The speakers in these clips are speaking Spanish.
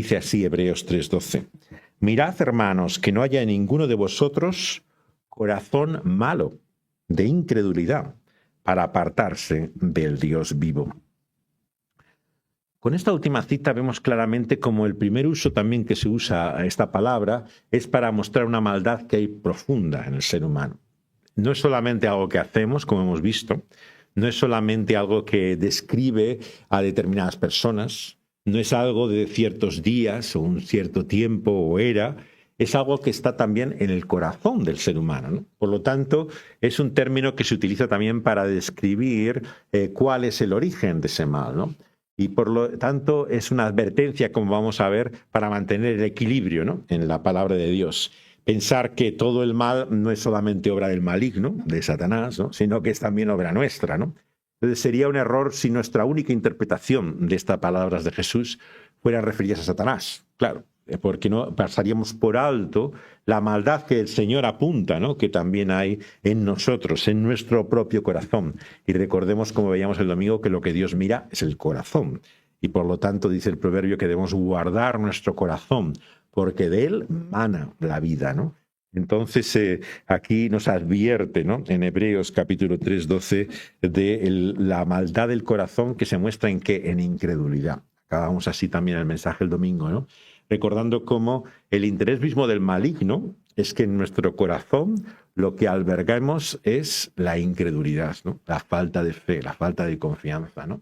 Dice así Hebreos 3:12. Mirad, hermanos, que no haya en ninguno de vosotros corazón malo de incredulidad para apartarse del Dios vivo. Con esta última cita vemos claramente como el primer uso también que se usa a esta palabra es para mostrar una maldad que hay profunda en el ser humano. No es solamente algo que hacemos, como hemos visto, no es solamente algo que describe a determinadas personas, no es algo de ciertos días o un cierto tiempo o era, es algo que está también en el corazón del ser humano, ¿no? Por lo tanto, es un término que se utiliza también para describir cuál es el origen de ese mal, ¿no? Y por lo tanto es una advertencia, como vamos a ver, para mantener el equilibrio, ¿no?, en la palabra de Dios. Pensar que todo el mal no es solamente obra del maligno, de Satanás, ¿no?, sino que es también obra nuestra, ¿no? Entonces sería un error si nuestra única interpretación de estas palabras de Jesús fuera referidas a Satanás, claro, porque no pasaríamos por alto la maldad que el Señor apunta, ¿no?, que también hay en nosotros, en nuestro propio corazón. Y recordemos, como veíamos el domingo, que lo que Dios mira es el corazón. Y por lo tanto dice el proverbio que debemos guardar nuestro corazón, porque de él mana la vida, ¿no? Entonces aquí nos advierte, ¿no?, en Hebreos capítulo 3:12 de la maldad del corazón que se muestra en qué, en incredulidad. Acabamos así también el mensaje el domingo, ¿no?, recordando cómo el interés mismo del maligno es que en nuestro corazón lo que albergamos es la incredulidad, ¿no?, la falta de fe, la falta de confianza, ¿no?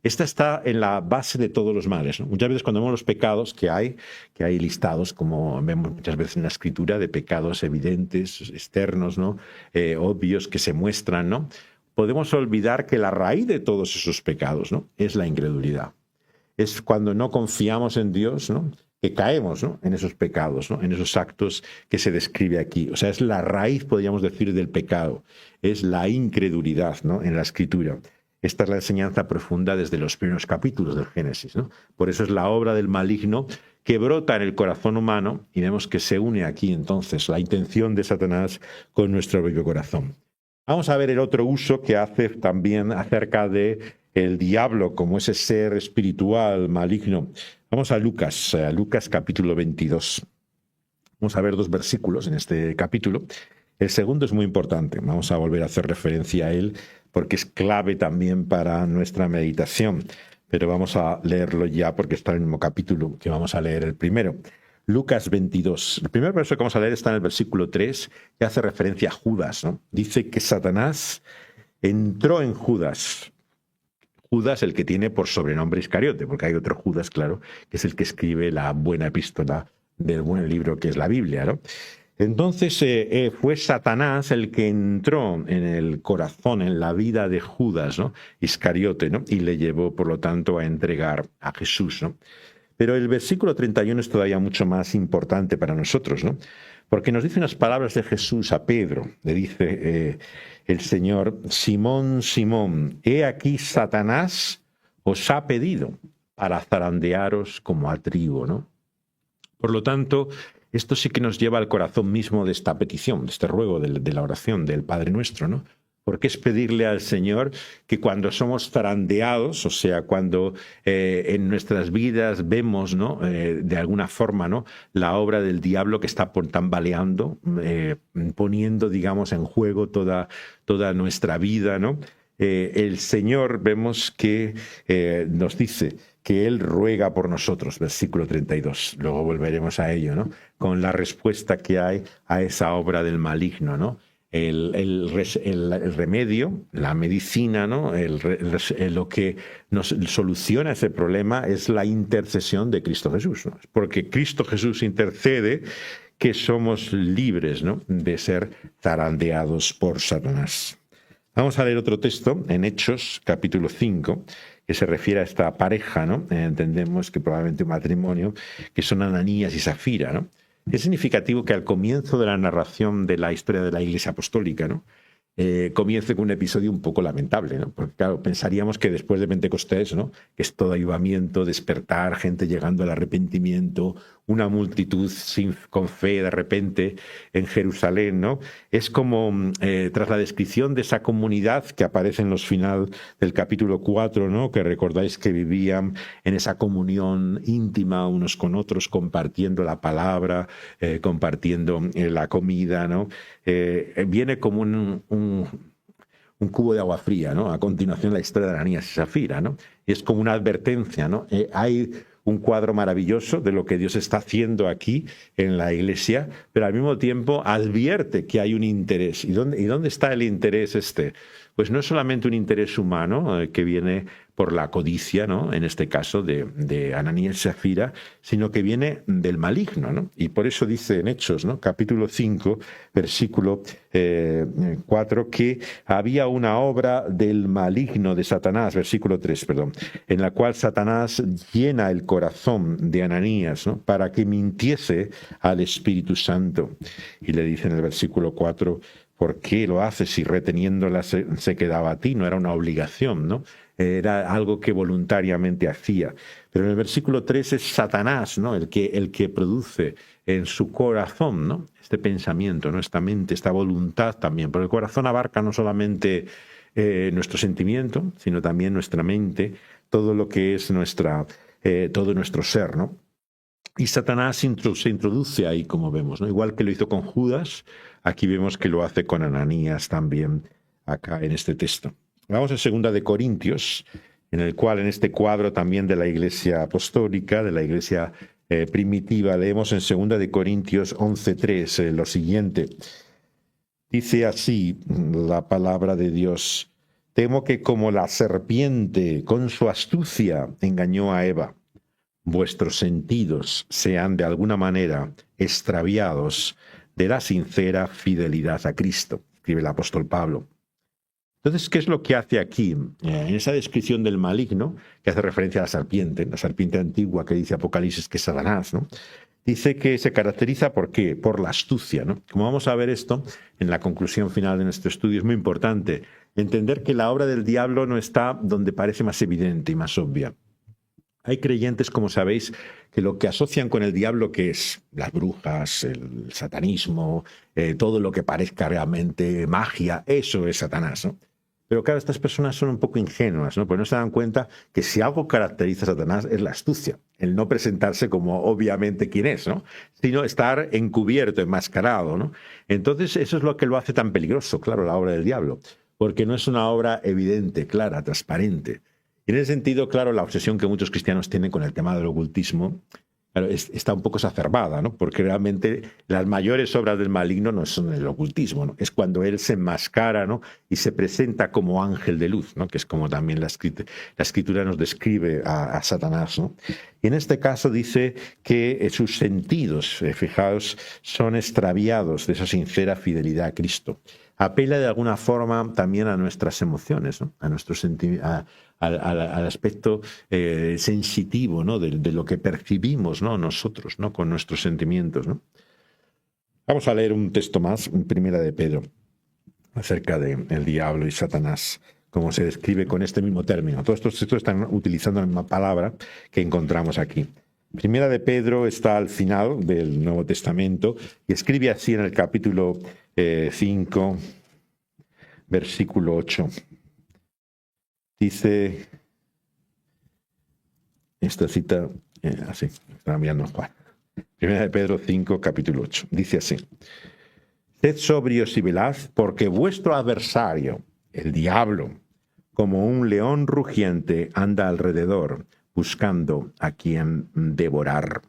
Esta está en la base de todos los males, ¿no? Muchas veces cuando vemos los pecados que hay listados, como vemos muchas veces en la Escritura, de pecados evidentes, externos, ¿no?, obvios que se muestran, ¿no?, podemos olvidar que la raíz de todos esos pecados, ¿no?, es la incredulidad. Es cuando no confiamos en Dios, ¿no?, que caemos, ¿no?, en esos pecados, ¿no?, en esos actos que se describe aquí. O sea, es la raíz, podríamos decir, del pecado. Es la incredulidad, ¿no?, en la Escritura. Esta es la enseñanza profunda desde los primeros capítulos del Génesis, ¿no? Por eso es la obra del maligno que brota en el corazón humano y vemos que se une aquí entonces la intención de Satanás con nuestro propio corazón. Vamos a ver el otro uso que hace también acerca de el diablo como ese ser espiritual maligno. Vamos a Lucas capítulo 22. Vamos a ver 2 versículos en este capítulo. El segundo es muy importante. Vamos a volver a hacer referencia a él porque es clave también para nuestra meditación. Pero vamos a leerlo ya porque está en el mismo capítulo que vamos a leer el primero. Lucas 22. El primer verso que vamos a leer está en el versículo 3, que hace referencia a Judas, ¿no? Dice que Satanás entró en Judas. Judas, el que tiene por sobrenombre Iscariote, porque hay otro Judas, claro, que es el que escribe la buena epístola del buen libro que es la Biblia, ¿no? Entonces fue Satanás el que entró en el corazón, en la vida de Judas, ¿no?, Iscariote, ¿no?, y le llevó, por lo tanto, a entregar a Jesús, ¿no? Pero el versículo 31 es todavía mucho más importante para nosotros, ¿no?, porque nos dice unas palabras de Jesús a Pedro. Le dice el Señor: Simón, Simón, he aquí Satanás os ha pedido para zarandearos como a trigo, ¿no? Por lo tanto, esto sí que nos lleva al corazón mismo de esta petición, de este ruego, de la oración del Padre Nuestro, ¿no? Porque es pedirle al Señor que cuando somos zarandeados, o sea, cuando en nuestras vidas vemos, ¿no?, de alguna forma, ¿no?, la obra del diablo que está tambaleando, poniendo, digamos, en juego toda nuestra vida, ¿no? El Señor vemos que nos dice que Él ruega por nosotros, versículo 32. Luego volveremos a ello, ¿no?, con la respuesta que hay a esa obra del maligno, ¿no? El remedio, la medicina, ¿no?, lo que nos soluciona ese problema es la intercesión de Cristo Jesús, ¿no? Porque Cristo Jesús intercede que somos libres, ¿no?, de ser zarandeados por Satanás. Vamos a leer otro texto en Hechos, capítulo 5, que se refiere a esta pareja, ¿no? Entendemos que probablemente un matrimonio, que son Ananías y Zafira, ¿no? Es significativo que al comienzo de la narración de la historia de la Iglesia Apostólica, ¿no?, comience con un episodio un poco lamentable, ¿no? Porque claro, pensaríamos que después de Pentecostés, ¿no?, que es todo avivamiento, despertar, gente llegando al arrepentimiento, una multitud con fe de repente en Jerusalén, ¿no? Es como, tras la descripción de esa comunidad que aparece en los final del capítulo 4, ¿no? Que recordáis que vivían en esa comunión íntima unos con otros, compartiendo la palabra, compartiendo la comida, ¿no? Viene como un cubo de agua fría, ¿no? A continuación la historia de Ananías y Zafira, ¿no? Y es como una advertencia, ¿no? Hay un cuadro maravilloso de lo que Dios está haciendo aquí en la iglesia, pero al mismo tiempo advierte que hay un interés. ¿Y dónde está el interés este? Pues no es solamente un interés humano que viene por la codicia, ¿no? En este caso de Ananías y Zafira, sino que viene del maligno, ¿no? Y por eso dice en Hechos, ¿no? Capítulo 5, versículo 4, que había una obra del maligno de Satanás, versículo 3, perdón, en la cual Satanás llena el corazón de Ananías, ¿no? Para que mintiese al Espíritu Santo. Y le dice en el versículo 4, ¿por qué lo haces si reteniéndola se quedaba a ti? No era una obligación, ¿no? Era algo que voluntariamente hacía. Pero en el versículo 3 es Satanás, ¿no? El que produce en su corazón, ¿no? Este pensamiento, ¿no? Esta mente, esta voluntad también. Porque el corazón abarca no solamente nuestro sentimiento, sino también nuestra mente, todo lo que es todo nuestro ser, ¿no? Y Satanás se introduce ahí, como vemos, ¿no? Igual que lo hizo con Judas, aquí vemos que lo hace con Ananías también, acá en este texto. Vamos a 2 de Corintios, en el cual en este cuadro también de la iglesia apostólica, de la iglesia primitiva, leemos en 2 de Corintios 11:3 lo siguiente. Dice así la palabra de Dios: temo que como la serpiente con su astucia engañó a Eva, vuestros sentidos sean de alguna manera extraviados de la sincera fidelidad a Cristo, escribe el apóstol Pablo. Entonces, ¿qué es lo que hace aquí? En esa descripción del maligno, que hace referencia a la serpiente antigua que dice Apocalipsis que es Satanás, ¿no? Dice que se caracteriza ¿por qué? Por la astucia, ¿no? Como vamos a ver esto en la conclusión final de nuestro estudio, es muy importante entender que la obra del diablo no está donde parece más evidente y más obvia. Hay creyentes, como sabéis, que lo que asocian con el diablo, que es las brujas, el satanismo, todo lo que parezca realmente magia, eso es Satanás, ¿no? Pero claro, estas personas son un poco ingenuas, ¿no? Pues no se dan cuenta que si algo caracteriza a Satanás es la astucia, el no presentarse como obviamente quién es, ¿no? Sino estar encubierto, enmascarado, ¿no? Entonces eso es lo que lo hace tan peligroso, claro, la obra del diablo, porque no es una obra evidente, clara, transparente. Y en ese sentido, claro, la obsesión que muchos cristianos tienen con el tema del ocultismo, claro, está un poco exacerbada, ¿no? Porque realmente las mayores obras del maligno no son el ocultismo, ¿no? Es cuando él se enmascara, ¿no? Y se presenta como ángel de luz, ¿no? Que es como también la escritura nos describe a Satanás, ¿no? Y en este caso dice que sus sentidos, fijaos, son extraviados de esa sincera fidelidad a Cristo. Apela de alguna forma también a nuestras emociones, ¿no? A nuestros sentimientos, al aspecto sensitivo, ¿no? de lo que percibimos, ¿no? Nosotros, ¿no? Con nuestros sentimientos, ¿no? Vamos a leer un texto más, en 1 de Pedro, acerca del diablo y Satanás, como se describe con este mismo término. Todos estos textos están utilizando la misma palabra que encontramos aquí. 1 de Pedro está al final del Nuevo Testamento y escribe así en el capítulo 5, versículo 8. Dice, esta cita, así, está enviando Juan. 1 de Pedro 5, capítulo 8. Dice así: sed sobrios y velad, porque vuestro adversario, el diablo, como un león rugiente, anda alrededor, buscando a quien devorar.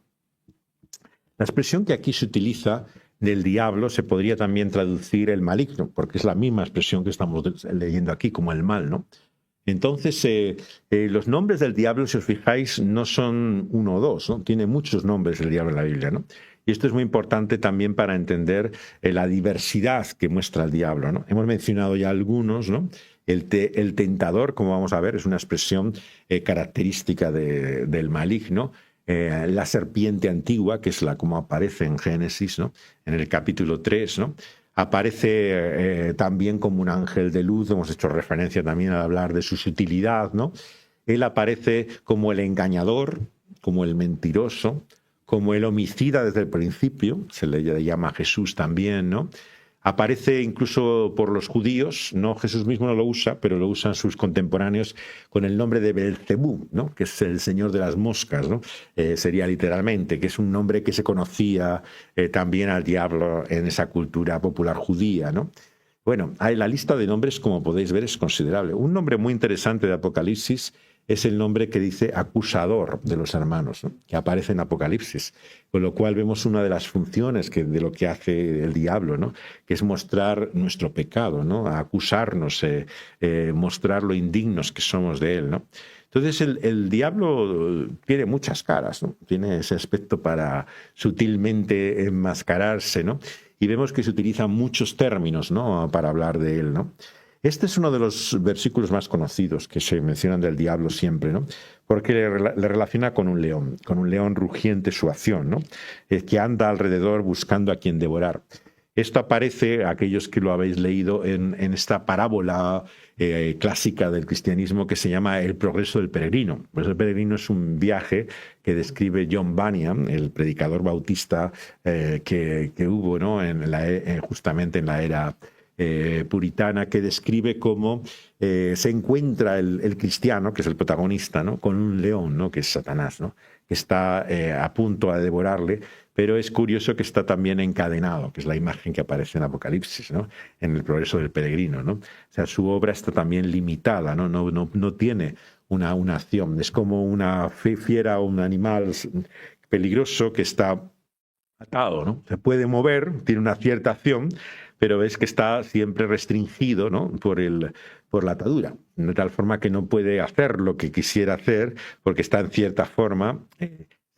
La expresión que aquí se utiliza del diablo se podría también traducir el maligno, porque es la misma expresión que estamos leyendo aquí, como el mal, ¿no? Entonces, los nombres del diablo, si os fijáis, no son uno o dos, ¿no? Tiene muchos nombres el diablo en la Biblia, ¿no? Y esto es muy importante también para entender la diversidad que muestra el diablo, ¿no? Hemos mencionado ya algunos, ¿no? El tentador, como vamos a ver, es una expresión característica del maligno. La serpiente antigua, que es como aparece en Génesis, ¿no? En el capítulo 3, ¿no? Aparece también como un ángel de luz. Hemos hecho referencia también al hablar de su sutilidad, ¿no? Él aparece como el engañador, como el mentiroso, como el homicida desde el principio, se le llama a Jesús también, ¿no? Aparece incluso por los judíos, no Jesús mismo no lo usa, pero lo usan sus contemporáneos con el nombre de Belcebú, ¿no? Que es el señor de las moscas, ¿no? Sería literalmente, que es un nombre que se conocía también al diablo en esa cultura popular judía, ¿no? Bueno, la lista de nombres, como podéis ver, es considerable. Un nombre muy interesante de Apocalipsis es el nombre que dice acusador de los hermanos, ¿no? Que aparece en Apocalipsis, con lo cual vemos una de las funciones de lo que hace el diablo, ¿no? Que es mostrar nuestro pecado, ¿no? Acusarnos, mostrar lo indignos que somos de él, ¿no? Entonces el diablo tiene muchas caras, ¿no? Tiene ese aspecto para sutilmente enmascararse, ¿no? Y vemos que se utilizan muchos términos, ¿no? Para hablar de él, ¿no? Este es uno de los versículos más conocidos que se mencionan del diablo siempre, ¿no? Porque le relaciona con un león rugiente su acción, ¿no? Que anda alrededor buscando a quien devorar. Esto aparece, aquellos que lo habéis leído, en esta parábola clásica del cristianismo que se llama El progreso del peregrino. Pues el peregrino es un viaje que describe John Bunyan, el predicador bautista que hubo, ¿no? Justamente en la era puritana, que describe cómo se encuentra el cristiano, que es el protagonista, ¿no? Con un león, ¿no? Que es Satanás, ¿no? Que está a punto de devorarle, pero es curioso que está también encadenado, que es la imagen que aparece en Apocalipsis, ¿no? En el progreso del peregrino, ¿no? O sea, su obra está también limitada, ¿no? No tiene una acción, es como una fiera o un animal peligroso que está atado, ¿no? Se puede mover, tiene una cierta acción, pero ves que está siempre restringido, ¿no? por la atadura, de tal forma que no puede hacer lo que quisiera hacer, porque está en cierta forma,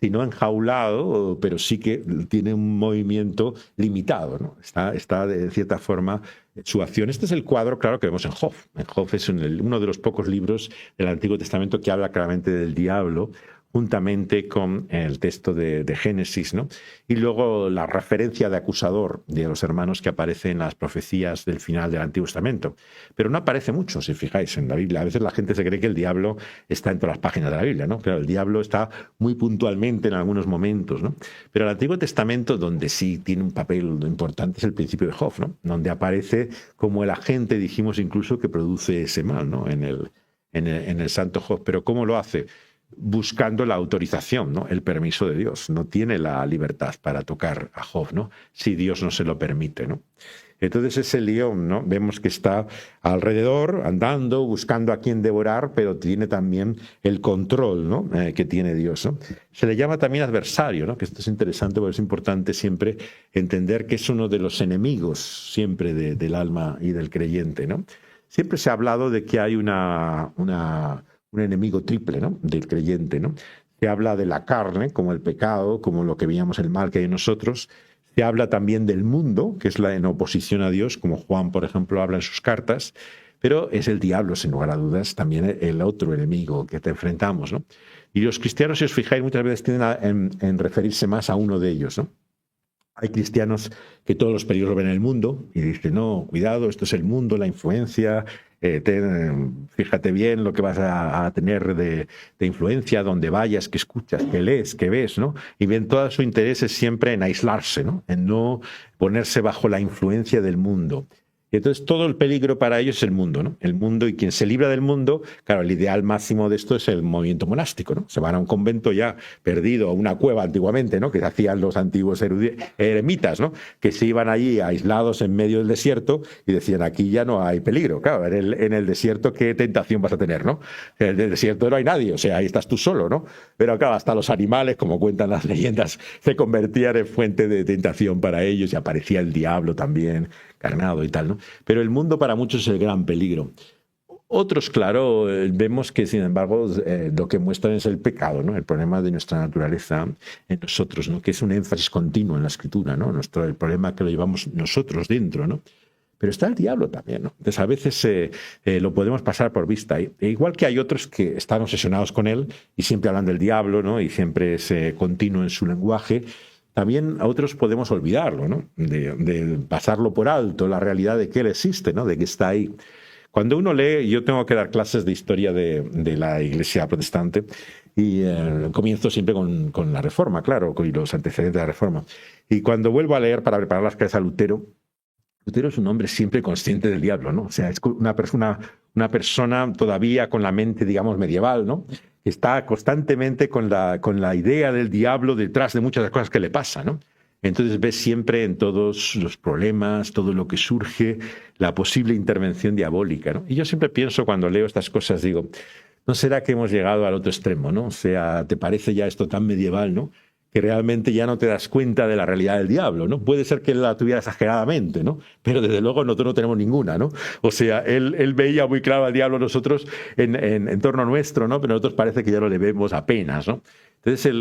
si no enjaulado, pero sí que tiene un movimiento limitado, ¿no? Está de cierta forma su acción. Este es el cuadro, claro, que vemos en Job. En Job es uno de los pocos libros del Antiguo Testamento que habla claramente del diablo, juntamente con el texto de Génesis, ¿no? Y luego la referencia de acusador de los hermanos que aparece en las profecías del final del Antiguo Testamento. Pero no aparece mucho, si fijáis, en la Biblia. A veces la gente se cree que el diablo está en todas las páginas de la Biblia, ¿no? Claro, el diablo está muy puntualmente en algunos momentos, ¿no? Pero el Antiguo Testamento, donde sí tiene un papel importante, es el principio de Job, ¿no? Donde aparece como el agente, dijimos incluso, que produce ese mal, ¿no? En el santo Job. Pero ¿cómo lo hace? Buscando la autorización, ¿no? El permiso de Dios. No tiene la libertad para tocar a Job, ¿no? Si Dios no se lo permite, ¿no? Entonces ese león, ¿no? Vemos que está alrededor, andando, buscando a quien devorar, pero tiene también el control, ¿no? Que tiene Dios, ¿no? Se le llama también adversario, ¿no? Que esto es interesante porque es importante siempre entender que es uno de los enemigos siempre del alma y del creyente, ¿no? Siempre se ha hablado de que hay un enemigo triple, ¿no? Del creyente, ¿no? Se habla de la carne como el pecado, como lo que veíamos el mal que hay en nosotros. Se habla también del mundo, que es la en oposición a Dios, como Juan, por ejemplo, habla en sus cartas, pero es el diablo, sin lugar a dudas, también el otro enemigo que te enfrentamos, ¿no? Y los cristianos, si os fijáis, muchas veces tienden en referirse más a uno de ellos, ¿no? Hay cristianos que todos los peligros ven en el mundo y dicen, no, cuidado, esto es el mundo, la influencia, fíjate bien lo que vas a tener de influencia, donde vayas, que escuchas, que lees, que ves, ¿no? Y ven todo su interés es siempre en aislarse, ¿no? En no ponerse bajo la influencia del mundo. Y entonces todo el peligro para ellos es el mundo, ¿no? El mundo, y quien se libra del mundo, claro, el ideal máximo de esto es el movimiento monástico, ¿no? Se van a un convento ya perdido, a una cueva antiguamente, ¿no? Que hacían los antiguos eremitas, ¿no? Que se iban allí aislados en medio del desierto y decían, aquí ya no hay peligro. Claro, en el desierto, ¿qué tentación vas a tener, no? En el desierto no hay nadie, o sea, ahí estás tú solo, ¿no? Pero claro, hasta los animales, como cuentan las leyendas, se convertían en fuente de tentación para ellos y aparecía el diablo también, carnado y tal, ¿no? Pero el mundo para muchos es el gran peligro. Otros, claro, vemos que, sin embargo, lo que muestran es el pecado, ¿no? El problema de nuestra naturaleza en nosotros, ¿no? Que es un énfasis continuo en la Escritura, ¿no? El problema que lo llevamos nosotros dentro, ¿no? Pero está el diablo también, ¿no? Entonces, a veces lo podemos pasar por vista. Igual que hay otros que están obsesionados con él y siempre hablan del diablo, ¿no? Y siempre es continuo en su lenguaje. También a otros podemos olvidarlo, ¿no? De pasarlo por alto, la realidad de que él existe, ¿no? De que está ahí. Cuando uno lee, yo tengo que dar clases de historia de la Iglesia protestante y comienzo siempre con la Reforma, claro, y los antecedentes de la Reforma. Y cuando vuelvo a leer para preparar las clases a Lutero, Lutero es un hombre siempre consciente del diablo, ¿no? O sea, es una persona todavía con la mente, digamos, medieval, ¿no? Está constantemente con la idea del diablo detrás de muchas de las cosas que le pasan, ¿no? Entonces ves siempre en todos los problemas, todo lo que surge, la posible intervención diabólica, ¿no? Y yo siempre pienso cuando leo estas cosas, digo, ¿no será que hemos llegado al otro extremo, ¿no? O sea, ¿te parece ya esto tan medieval, ¿no? Que realmente ya no te das cuenta de la realidad del diablo, ¿no? Puede ser que él la tuviera exageradamente, ¿no? Pero desde luego nosotros no tenemos ninguna, ¿no? O sea, él veía muy claro al diablo nosotros en torno nuestro, ¿no? Pero nosotros parece que ya lo le vemos apenas, ¿no? Entonces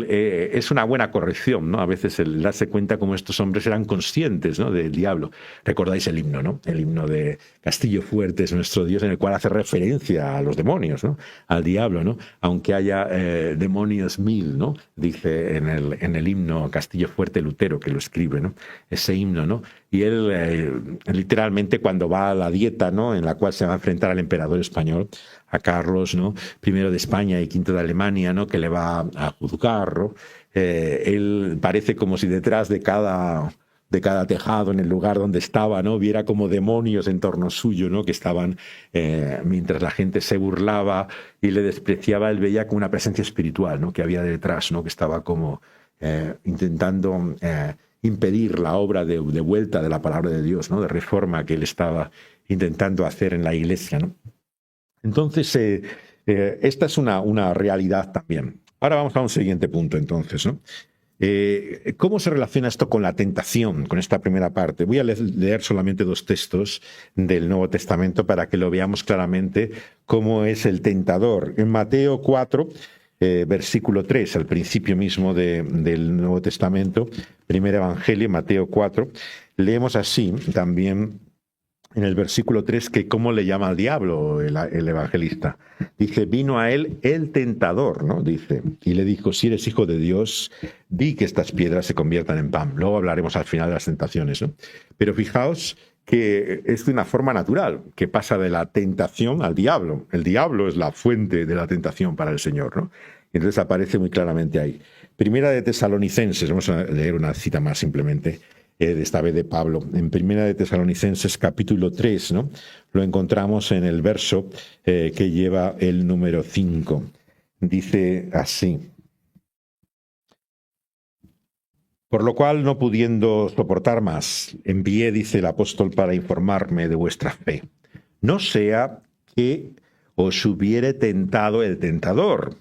es una buena corrección, ¿no? A veces el darse cuenta cómo estos hombres eran conscientes, ¿no? Del diablo. Recordáis el himno, ¿no? El himno de Castillo Fuerte es nuestro Dios, en el cual hace referencia a los demonios, ¿no? Al diablo, ¿no? Aunque haya demonios mil, ¿no? Dice en el himno Castillo Fuerte Lutero, que lo escribe, ¿no? Ese himno, ¿no? Y él literalmente cuando va a la dieta, ¿no? En la cual se va a enfrentar al emperador español, a Carlos, ¿no? Primero de España y quinto de Alemania, ¿no? Que le va a juzgar, ¿no? Él parece como si detrás de cada tejado, en el lugar donde estaba, ¿no? Viera como demonios en torno suyo, ¿no? Que estaban, mientras la gente se burlaba y le despreciaba, él veía como una presencia espiritual, ¿no? Que había detrás, ¿no? Que estaba como intentando impedir la obra de vuelta de la palabra de Dios, ¿no? De reforma que él estaba intentando hacer en la iglesia, ¿no? Entonces, esta es una realidad también. Ahora vamos a un siguiente punto, entonces, ¿no? ¿Cómo se relaciona esto con la tentación, con esta primera parte? Voy a leer solamente 2 textos del Nuevo Testamento para que lo veamos claramente cómo es el tentador. En Mateo 4, versículo 3, al principio mismo del Nuevo Testamento, primer Evangelio, Mateo 4, leemos así también en el versículo 3 que cómo le llama al diablo el evangelista. Dice, vino a él el tentador, ¿no? Dice, y le dijo, si eres hijo de Dios, di que estas piedras se conviertan en pan. Luego hablaremos al final de las tentaciones, ¿no? Pero fijaos que es de una forma natural, que pasa de la tentación al diablo. El diablo es la fuente de la tentación para el Señor, ¿no? Y entonces aparece muy claramente ahí. Primera de Tesalonicenses, vamos a leer una cita más simplemente, de esta vez de Pablo, en Primera de Tesalonicenses capítulo 3, ¿no? Lo encontramos en el verso que lleva el número 5. Dice así: por lo cual, no pudiendo soportar más, envié, dice el apóstol, para informarme de vuestra fe. No sea que os hubiere tentado el tentador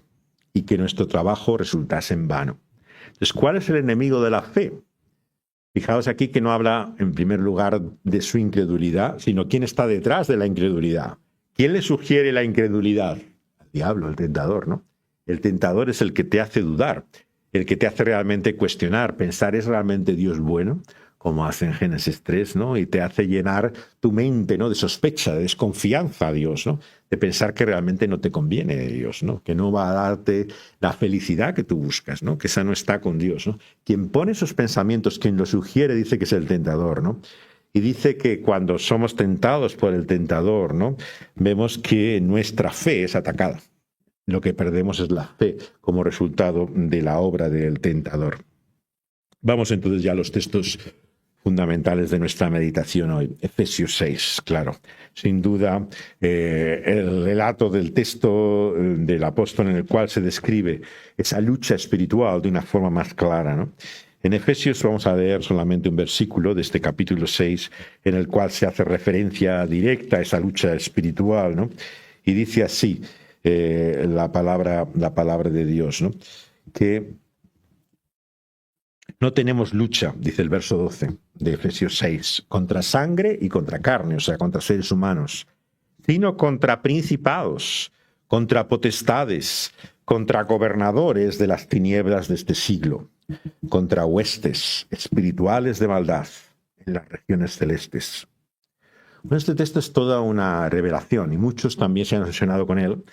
y que nuestro trabajo resultase en vano. Entonces, ¿cuál es el enemigo de la fe? Fijaos aquí que no habla en primer lugar de su incredulidad, sino quién está detrás de la incredulidad. ¿Quién le sugiere la incredulidad? El diablo, el tentador, ¿no? El tentador es el que te hace dudar, el que te hace realmente cuestionar, pensar, ¿es realmente Dios bueno? Como hace en Génesis 3, ¿no? Y te hace llenar tu mente, ¿no? De sospecha, de desconfianza a Dios, ¿no? De pensar que realmente no te conviene Dios, ¿no? Que no va a darte la felicidad que tú buscas, ¿no? Que esa no está con Dios, ¿no? Quien pone esos pensamientos, quien lo sugiere, dice que es el tentador, ¿no? Y dice que cuando somos tentados por el tentador, ¿no? Vemos que nuestra fe es atacada. Lo que perdemos es la fe como resultado de la obra del tentador. Vamos entonces ya a los textos fundamentales de nuestra meditación hoy. Efesios 6, claro. Sin duda, el relato del texto del apóstol en el cual se describe esa lucha espiritual de una forma más clara, ¿no? En Efesios vamos a leer solamente un versículo de este capítulo 6 en el cual se hace referencia directa a esa lucha espiritual, ¿no? Y dice así la palabra de Dios, ¿no? Que no tenemos lucha, dice el verso 12 de Efesios 6, contra sangre y contra carne, o sea, contra seres humanos, sino contra principados, contra potestades, contra gobernadores de las tinieblas de este siglo, contra huestes espirituales de maldad en las regiones celestes. Bueno, este texto es toda una revelación y muchos también se han obsesionado con él.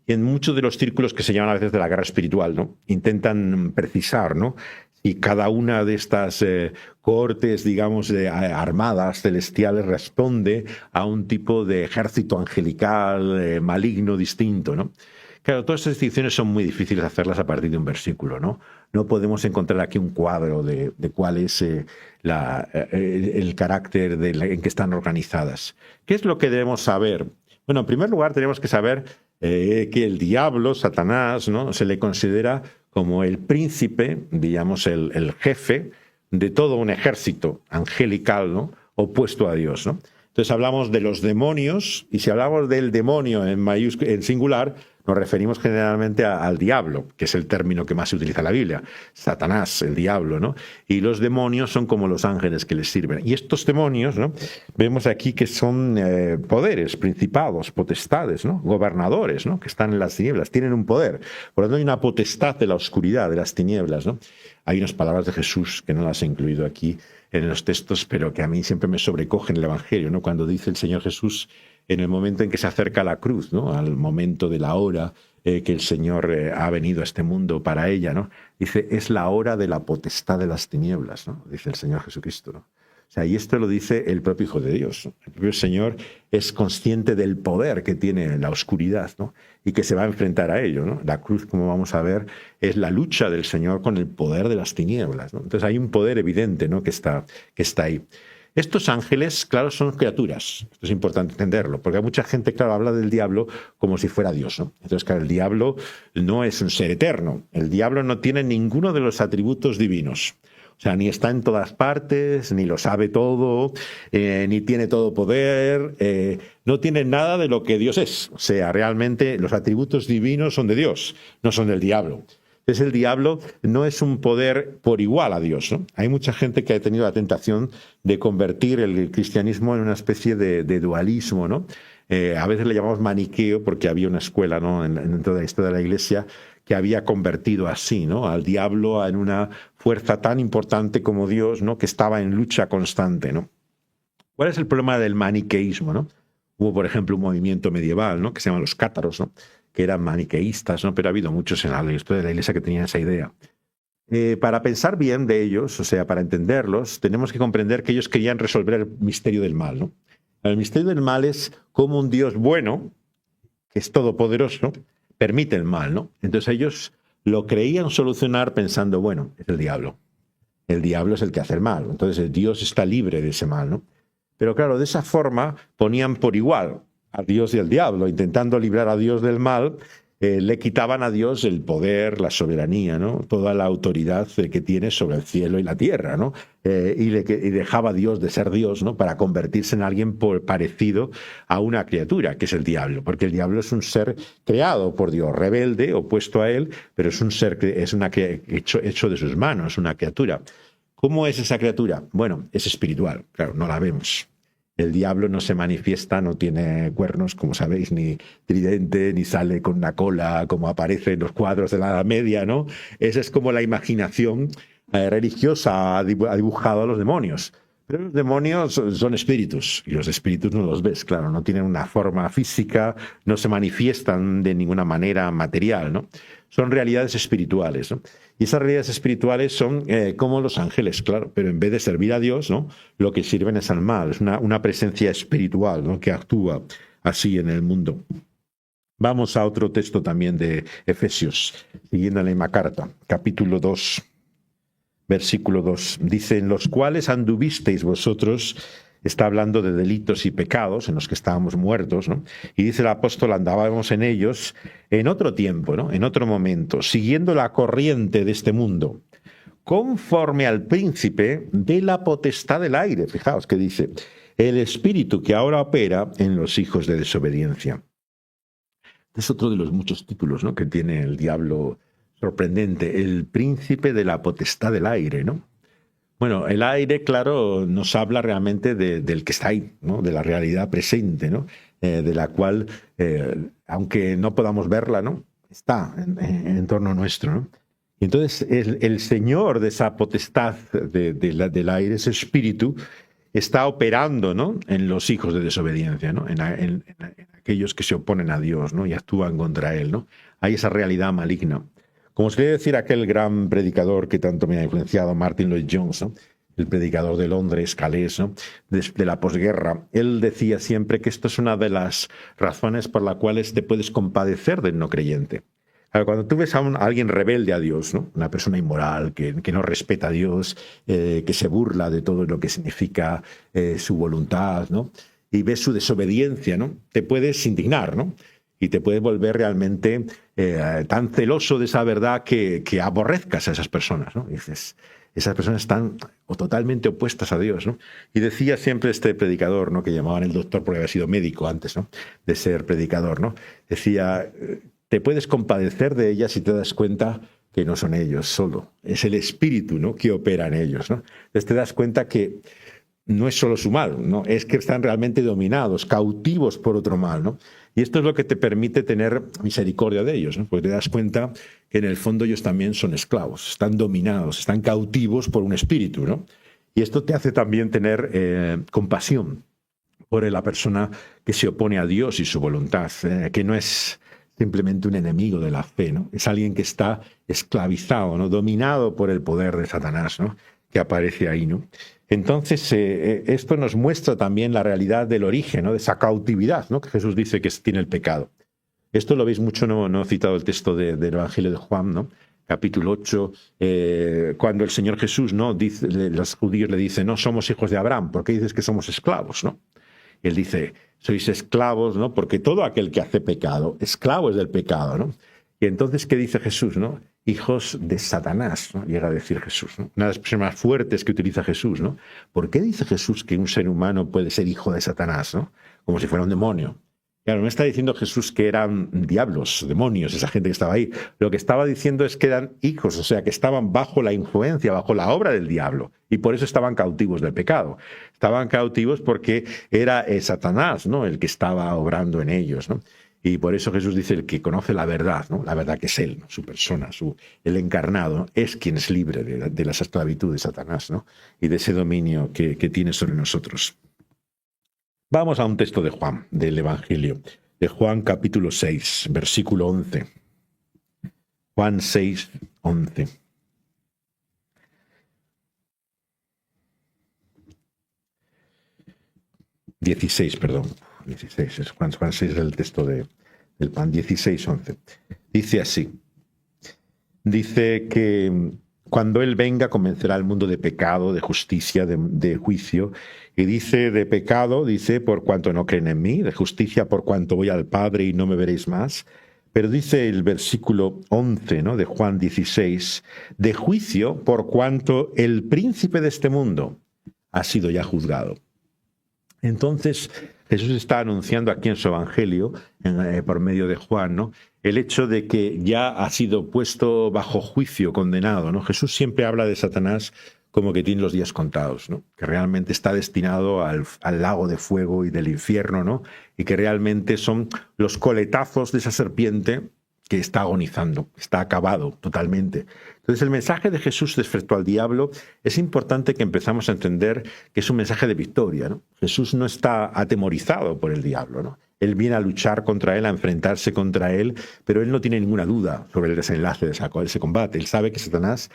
Y en muchos de los círculos que se llaman a veces de la guerra espiritual, ¿no? Intentan precisar, ¿no? y cada una de estas cohortes, digamos, armadas celestiales responde a un tipo de ejército angelical maligno distinto, ¿no? Claro, todas estas distinciones son muy difíciles de hacerlas a partir de un versículo, ¿no? No podemos encontrar aquí un cuadro de cuál es el carácter en que están organizadas. ¿Qué es lo que debemos saber? Bueno, en primer lugar tenemos que saber que el diablo, Satanás, ¿no?, se le considera como el príncipe, digamos, el jefe de todo un ejército angelical, ¿no?, opuesto a Dios, ¿no? Entonces hablamos de los demonios, y si hablamos del demonio en singular, nos referimos generalmente al diablo, que es el término que más se utiliza en la Biblia, Satanás, el diablo, ¿no? Y los demonios son como los ángeles que les sirven. Y estos demonios, ¿no?, vemos aquí que son poderes, principados, potestades, ¿no?, gobernadores, ¿no?, que están en las tinieblas, tienen un poder. Por lo tanto, hay una potestad de la oscuridad, de las tinieblas, ¿no? Hay unas palabras de Jesús que no las he incluido aquí en los textos, pero que a mí siempre me sobrecogen el Evangelio, ¿no? Cuando dice el Señor Jesús, en el momento en que se acerca a la cruz, ¿no?, al momento de la hora que el Señor ha venido a este mundo para ella, ¿no?, dice, es la hora de la potestad de las tinieblas, ¿no?, dice el Señor Jesucristo, ¿no? O sea, y esto lo dice el propio Hijo de Dios, ¿no? El propio Señor es consciente del poder que tiene la oscuridad, ¿no?, y que se va a enfrentar a ello, ¿no? La cruz, como vamos a ver, es la lucha del Señor con el poder de las tinieblas, ¿no? Entonces hay un poder evidente, ¿no?, que está ahí. Estos ángeles, claro, son criaturas. Esto es importante entenderlo, porque mucha gente, claro, habla del diablo como si fuera Dios, ¿no? Entonces, claro, el diablo no es un ser eterno. El diablo no tiene ninguno de los atributos divinos. O sea, ni está en todas partes, ni lo sabe todo, ni tiene todo poder, no tiene nada de lo que Dios es. O sea, realmente los atributos divinos son de Dios, no son del diablo. Entonces el diablo no es un poder por igual a Dios, ¿no? Hay mucha gente que ha tenido la tentación de convertir el cristianismo en una especie de dualismo, ¿no? A veces le llamamos maniqueo porque había una escuela, ¿no?, dentro de la historia de la Iglesia que había convertido así, ¿no?, al diablo en una fuerza tan importante como Dios, ¿no?, que estaba en lucha constante, ¿no? ¿Cuál es el problema del maniqueísmo, ¿no? Hubo, por ejemplo, un movimiento medieval, ¿no?, que se llama los cátaros, ¿no?, que eran maniqueístas, ¿no?, pero ha habido muchos en la historia de la Iglesia que tenían esa idea. Para pensar bien de ellos, o sea, para entenderlos, tenemos que comprender que ellos querían resolver el misterio del mal, ¿no? El misterio del mal es cómo un Dios bueno, que es todopoderoso, permite el mal, ¿no? Entonces ellos lo creían solucionar pensando, bueno, es el diablo. El diablo es el que hace el mal. Entonces Dios está libre de ese mal, ¿no? Pero claro, de esa forma ponían por igual a Dios y al diablo, intentando librar a Dios del mal, le quitaban a Dios el poder, la soberanía, ¿no?, toda la autoridad que tiene sobre el cielo y la tierra, ¿no? Y dejaba a Dios de ser Dios, ¿no?, para convertirse en alguien parecido a una criatura, que es el diablo, porque el diablo es un ser creado por Dios, rebelde, opuesto a él, pero es un ser hecho de sus manos, una criatura. ¿Cómo es esa criatura? Bueno, es espiritual, claro, no la vemos. El diablo no se manifiesta, no tiene cuernos, como sabéis, ni tridente, ni sale con una cola, como aparece en los cuadros de la Edad Media, ¿no? Esa es como la imaginación religiosa ha dibujado a los demonios. Pero los demonios son espíritus, y los espíritus no los ves, claro, no tienen una forma física, no se manifiestan de ninguna manera material, ¿no? Son realidades espirituales, ¿no? Y esas realidades espirituales son como los ángeles, claro, pero en vez de servir a Dios, ¿no?, lo que sirven es al mal, es una presencia espiritual, ¿no?, que actúa así en el mundo. Vamos a otro texto también de Efesios, siguiendo la misma carta, capítulo 2. Versículo 2, dice, en los cuales anduvisteis vosotros, está hablando de delitos y pecados en los que estábamos muertos, ¿no? Y dice el apóstol, andábamos en ellos en otro tiempo, ¿no?, en otro momento, siguiendo la corriente de este mundo, conforme al príncipe de la potestad del aire. Fijaos que dice, el espíritu que ahora opera en los hijos de desobediencia. Es otro de los muchos títulos, ¿no?, que tiene el diablo. Sorprendente, el príncipe de la potestad del aire, ¿no? Bueno, el aire, claro, nos habla realmente del que está ahí, ¿no?, de la realidad presente, ¿no?, de la cual, aunque no podamos verla, ¿no?, está en torno nuestro, ¿no? Y entonces el señor de esa potestad del aire, ese espíritu, está operando, ¿no?, en los hijos de desobediencia, ¿no?, en aquellos que se oponen a Dios, ¿no?, y actúan contra él, ¿no? Hay esa realidad maligna. Como solía decir aquel gran predicador que tanto me ha influenciado, Martin Lloyd-Jones, ¿no? El predicador de Londres, galés, ¿no? De la posguerra, él decía siempre que esto es una de las razones por las cuales te puedes compadecer del no creyente. Claro, cuando tú ves a alguien rebelde a Dios, ¿no? Una persona inmoral, que no respeta a Dios, que se burla de todo lo que significa su voluntad, ¿no? Y ves su desobediencia, ¿no? Te puedes indignar, ¿no? Y te puedes volver realmente tan celoso de esa verdad que aborrezcas a esas personas, ¿no? Y dices, esas personas están totalmente opuestas a Dios, ¿no? Y decía siempre este predicador, ¿no? Que llamaban el doctor porque había sido médico antes, ¿no? De ser predicador, ¿no? Decía, te puedes compadecer de ellas si te das cuenta que no son ellos solo, es el espíritu, ¿no? Que opera en ellos, ¿no? Entonces te das cuenta que no es solo su mal, ¿no? Es que están realmente dominados, cautivos por otro mal, ¿no? Y esto es lo que te permite tener misericordia de ellos, ¿no? Porque te das cuenta que en el fondo ellos también son esclavos, están dominados, están cautivos por un espíritu, ¿no? Y esto te hace también tener compasión por la persona que se opone a Dios y su voluntad, que no es simplemente un enemigo de la fe, ¿no? Es alguien que está esclavizado, ¿no? Dominado por el poder de Satanás, ¿no? Que aparece ahí, ¿no? Entonces, esto nos muestra también la realidad del origen, ¿no? De esa cautividad, ¿no? Que Jesús dice que tiene el pecado. Esto lo veis mucho, no he citado el texto del Evangelio de Juan, ¿no? Capítulo 8, cuando el Señor Jesús, ¿no? Dice, los judíos le dicen, no somos hijos de Abraham, ¿por qué dices que somos esclavos, ¿no? Él dice, sois esclavos, ¿no? Porque todo aquel que hace pecado, esclavo es del pecado, ¿no? Y entonces, ¿qué dice Jesús, no? Hijos de Satanás, ¿no? Llega a decir Jesús, ¿no? Una de las expresiones más fuertes que utiliza Jesús, ¿no? ¿Por qué dice Jesús que un ser humano puede ser hijo de Satanás, ¿no? Como si fuera un demonio. Claro, no está diciendo Jesús que eran diablos, demonios, esa gente que estaba ahí. Lo que estaba diciendo es que eran hijos, o sea, que estaban bajo la influencia, bajo la obra del diablo. Y por eso estaban cautivos del pecado. Estaban cautivos porque era Satanás, ¿no? El que estaba obrando en ellos, ¿no? Y por eso Jesús dice, el que conoce la verdad, ¿no? La verdad que es Él, ¿no? Su persona, el encarnado, ¿no? Es quien es libre de la esclavitud de Satanás, ¿no? Y de ese dominio que tiene sobre nosotros. Vamos a un texto de Juan, del Evangelio, de Juan capítulo 6, versículo 11. Juan 6, 11. Dieciséis, perdón. 16, Juan 6 es el texto del pan, 16, 11. Dice así, dice que cuando Él venga convencerá al mundo de pecado, de justicia, de juicio, y dice de pecado, dice por cuanto no creen en mí, de justicia por cuanto voy al Padre y no me veréis más, pero dice el versículo 11, ¿no? De Juan 16, de juicio por cuanto el príncipe de este mundo ha sido ya juzgado. Entonces, Jesús está anunciando aquí en su Evangelio, por medio de Juan, ¿no? El hecho de que ya ha sido puesto bajo juicio, condenado, ¿no? Jesús siempre habla de Satanás como que tiene los días contados, ¿no? Que realmente está destinado al lago de fuego y del infierno, ¿no? Y que realmente son los coletazos de esa serpiente que está agonizando, está acabado totalmente. Entonces el mensaje de Jesús respecto al diablo es importante que empezamos a entender que es un mensaje de victoria, ¿no? Jesús no está atemorizado por el diablo, ¿no? Él viene a luchar contra él, a enfrentarse contra él, pero él no tiene ninguna duda sobre el desenlace de ese combate. Él sabe que Satanás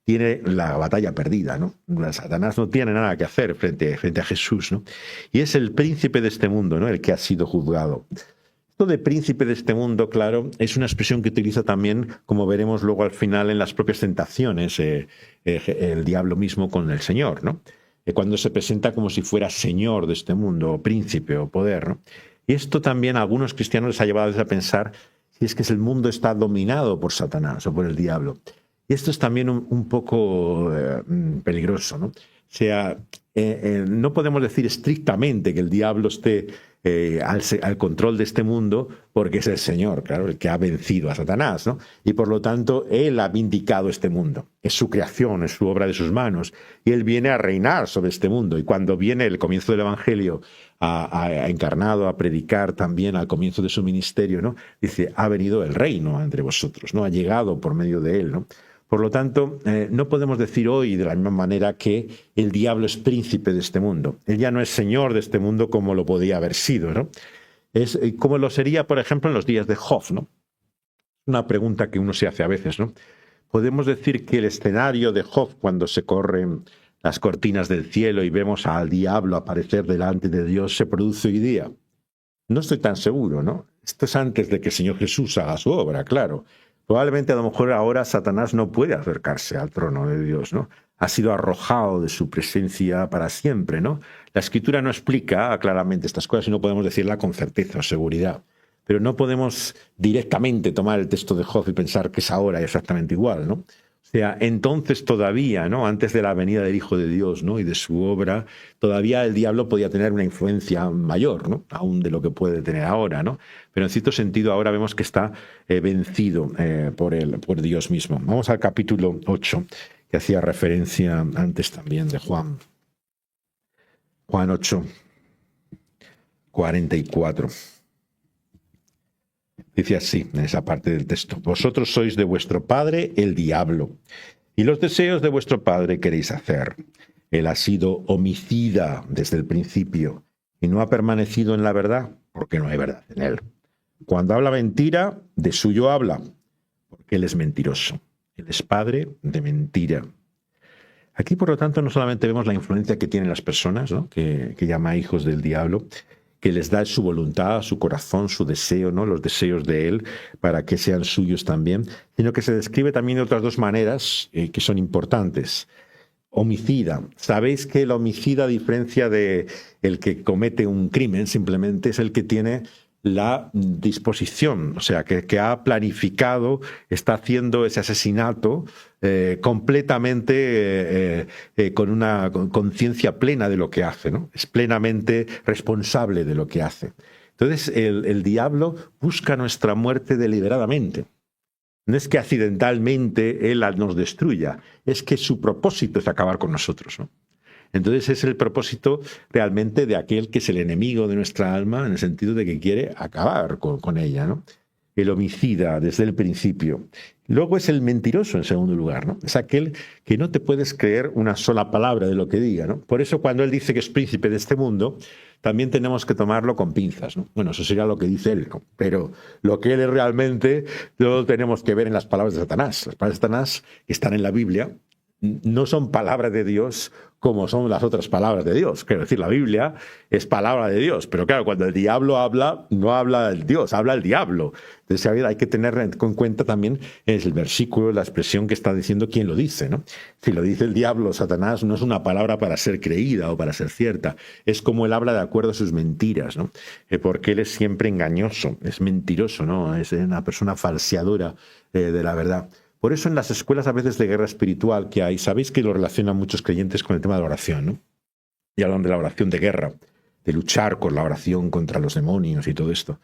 tiene la batalla perdida, ¿no? Satanás no tiene nada que hacer frente a Jesús, ¿no? Y es el príncipe de este mundo, ¿no? El que ha sido juzgado. Esto de príncipe de este mundo, claro, es una expresión que utiliza también, como veremos luego al final en las propias tentaciones, el diablo mismo con el Señor, ¿no? Cuando se presenta como si fuera señor de este mundo, o príncipe, o poder, ¿no? Y esto también a algunos cristianos les ha llevado a pensar si es que el mundo está dominado por Satanás o por el diablo. Y esto es también un poco peligroso, ¿no? O sea, no podemos decir estrictamente que el diablo esté al control de este mundo porque es el Señor, claro, el que ha vencido a Satanás, ¿no? Y por lo tanto, Él ha vindicado este mundo. Es su creación, es su obra de sus manos. Y Él viene a reinar sobre este mundo. Y cuando viene el comienzo del Evangelio encarnado, a predicar también al comienzo de su ministerio, ¿no? Dice, ha venido el reino entre vosotros, ¿no? Ha llegado por medio de Él, ¿no? Por lo tanto, no podemos decir hoy de la misma manera que el diablo es príncipe de este mundo. Él ya no es señor de este mundo como lo podía haber sido, ¿no? Es como lo sería, por ejemplo, en los días de Job, ¿no? Una pregunta que uno se hace a veces, ¿no? Podemos decir que el escenario de Job, cuando se corren las cortinas del cielo y vemos al diablo aparecer delante de Dios, se produce hoy día. No estoy tan seguro, ¿no? Esto es antes de que el Señor Jesús haga su obra, claro. Probablemente a lo mejor ahora Satanás no puede acercarse al trono de Dios, ¿no? Ha sido arrojado de su presencia para siempre, ¿no? La Escritura no explica claramente estas cosas y no podemos decirla con certeza o seguridad. Pero no podemos directamente tomar el texto de Job y pensar que es ahora exactamente igual, ¿no? O sea, entonces todavía, ¿no? Antes de la venida del Hijo de Dios, ¿no? Y de su obra, todavía el diablo podía tener una influencia mayor, ¿no? Aún de lo que puede tener ahora, ¿no? Pero en cierto sentido ahora vemos que está vencido por Dios mismo. Vamos al capítulo 8, que hacía referencia antes también de Juan. Juan 8, 44. Dice así, en esa parte del texto: vosotros sois de vuestro padre el diablo, y los deseos de vuestro padre queréis hacer. Él ha sido homicida desde el principio, y no ha permanecido en la verdad, porque no hay verdad en él. Cuando habla mentira, de suyo habla, porque él es mentiroso. Él es padre de mentira. Aquí, por lo tanto, no solamente vemos la influencia que tienen las personas, ¿no? que llama hijos del diablo, que les da su voluntad, su corazón, su deseo, ¿no? Los deseos de él, para que sean suyos también, sino que se describe también de otras dos maneras que son importantes. Homicida. Sabéis que el homicida, a diferencia de el que comete un crimen, simplemente es el que tiene la disposición, o sea, que ha planificado, está haciendo ese asesinato completamente con una conciencia plena de lo que hace, ¿no? Es plenamente responsable de lo que hace. Entonces, el diablo busca nuestra muerte deliberadamente. No es que accidentalmente él nos destruya, es que su propósito es acabar con nosotros, ¿no? Entonces es el propósito realmente de aquel que es el enemigo de nuestra alma, en el sentido de que quiere acabar con ella, ¿no? El homicida desde el principio. Luego es el mentiroso en segundo lugar, ¿no? Es aquel que no te puedes creer una sola palabra de lo que diga, ¿no? Por eso cuando él dice que es príncipe de este mundo, también tenemos que tomarlo con pinzas, ¿no? Bueno, eso sería lo que dice él, ¿no? Pero lo que él es realmente lo tenemos que ver en las palabras de Satanás. Las palabras de Satanás que están en la Biblia no son palabras de Dios como son las otras palabras de Dios. Quiero decir, la Biblia es palabra de Dios, pero claro, cuando el diablo habla, no habla el Dios, habla el diablo. Entonces hay que tener en cuenta también el versículo, la expresión que está diciendo quién lo dice, ¿no? Si lo dice el diablo, Satanás, no es una palabra para ser creída o para ser cierta, es como él habla de acuerdo a sus mentiras, ¿no? Porque él es siempre engañoso, es mentiroso, ¿no? Es una persona falseadora de la verdad. Por eso en las escuelas a veces de guerra espiritual que hay, sabéis que lo relacionan muchos creyentes con el tema de la oración, ¿no? Y hablan de la oración de guerra, de luchar con la oración contra los demonios y todo esto.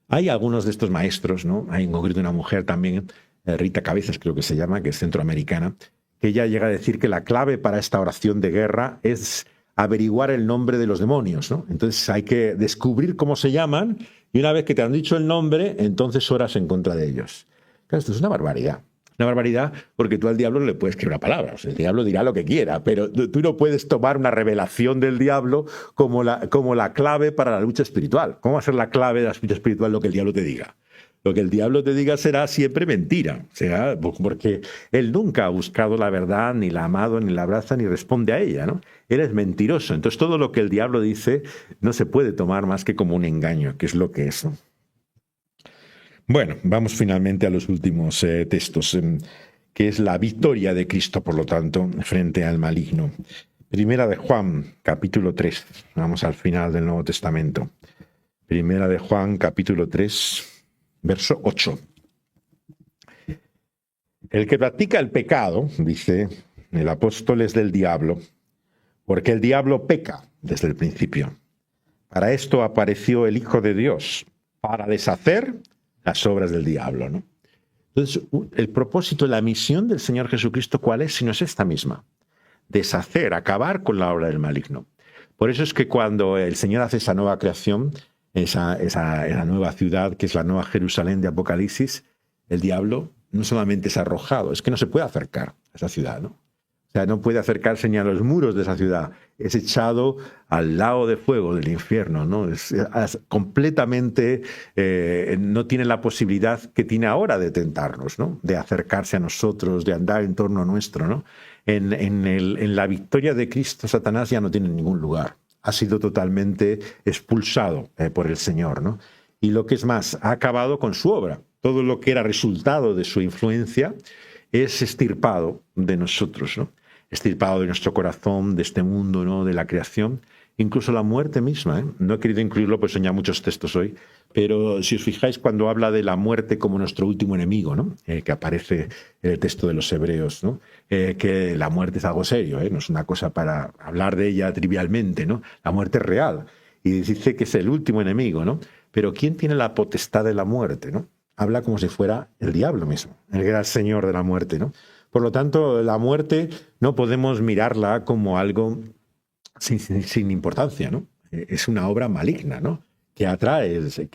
Hay algunos de estos maestros, ¿no? Hay en concreto una mujer también, Rita Cabezas creo que se llama, que es centroamericana, que ella llega a decir que la clave para esta oración de guerra es averiguar el nombre de los demonios, ¿no? Entonces hay que descubrir cómo se llaman y una vez que te han dicho el nombre, entonces oras en contra de ellos. Claro, esto es una barbaridad. Una barbaridad porque tú al diablo no le puedes escribir una palabra. O sea, el diablo dirá lo que quiera, pero tú no puedes tomar una revelación del diablo como la clave para la lucha espiritual. ¿Cómo va a ser la clave de la lucha espiritual lo que el diablo te diga? Lo que el diablo te diga será siempre mentira. O sea, porque él nunca ha buscado la verdad, ni la ha amado, ni la abraza, ni responde a ella, ¿no? Él es mentiroso. Entonces todo lo que el diablo dice no se puede tomar más que como un engaño, que es lo que es, ¿no? Bueno, vamos finalmente a los últimos textos, que es la victoria de Cristo, por lo tanto, frente al maligno. Primera de Juan, capítulo 3. Vamos al final del Nuevo Testamento. Primera de Juan, capítulo 3, verso 8. El que practica el pecado, dice el apóstol, es del diablo, porque el diablo peca desde el principio. Para esto apareció el Hijo de Dios, para deshacer las obras del diablo, ¿no? Entonces, el propósito, la misión del Señor Jesucristo, ¿cuál es? Si no es esta misma. Deshacer, acabar con la obra del maligno. Por eso es que cuando el Señor hace esa nueva creación, esa nueva ciudad, que es la nueva Jerusalén de Apocalipsis, el diablo no solamente es arrojado, es que no se puede acercar a esa ciudad, ¿no? O O sea, no puede acercarse ni a los muros de esa ciudad. Es echado al lago de fuego del infierno, ¿no? Es completamente, no tiene la posibilidad que tiene ahora de tentarnos, ¿no? De acercarse a nosotros, de andar en torno a nuestro, ¿no? En la victoria de Cristo, Satanás ya no tiene ningún lugar. Ha sido totalmente expulsado por el Señor, ¿no? Y lo que es más, ha acabado con su obra. Todo lo que era resultado de su influencia es extirpado de nosotros, ¿no? Extirpado de nuestro corazón, de este mundo, ¿no? De la creación, incluso la muerte misma, ¿eh? No he querido incluirlo, pues son ya muchos textos hoy, pero si os fijáis cuando habla de la muerte como nuestro último enemigo, ¿no? Que aparece en el texto de los Hebreos, ¿no? Que la muerte es algo serio, ¿eh? No es una cosa para hablar de ella trivialmente, ¿no? La muerte es real y dice que es el último enemigo, ¿no? Pero ¿quién tiene la potestad de la muerte, ¿no? Habla como si fuera el diablo mismo, el gran señor de la muerte, ¿no? Por lo tanto, la muerte no podemos mirarla como algo sin importancia, ¿no? Es una obra maligna, ¿no? Que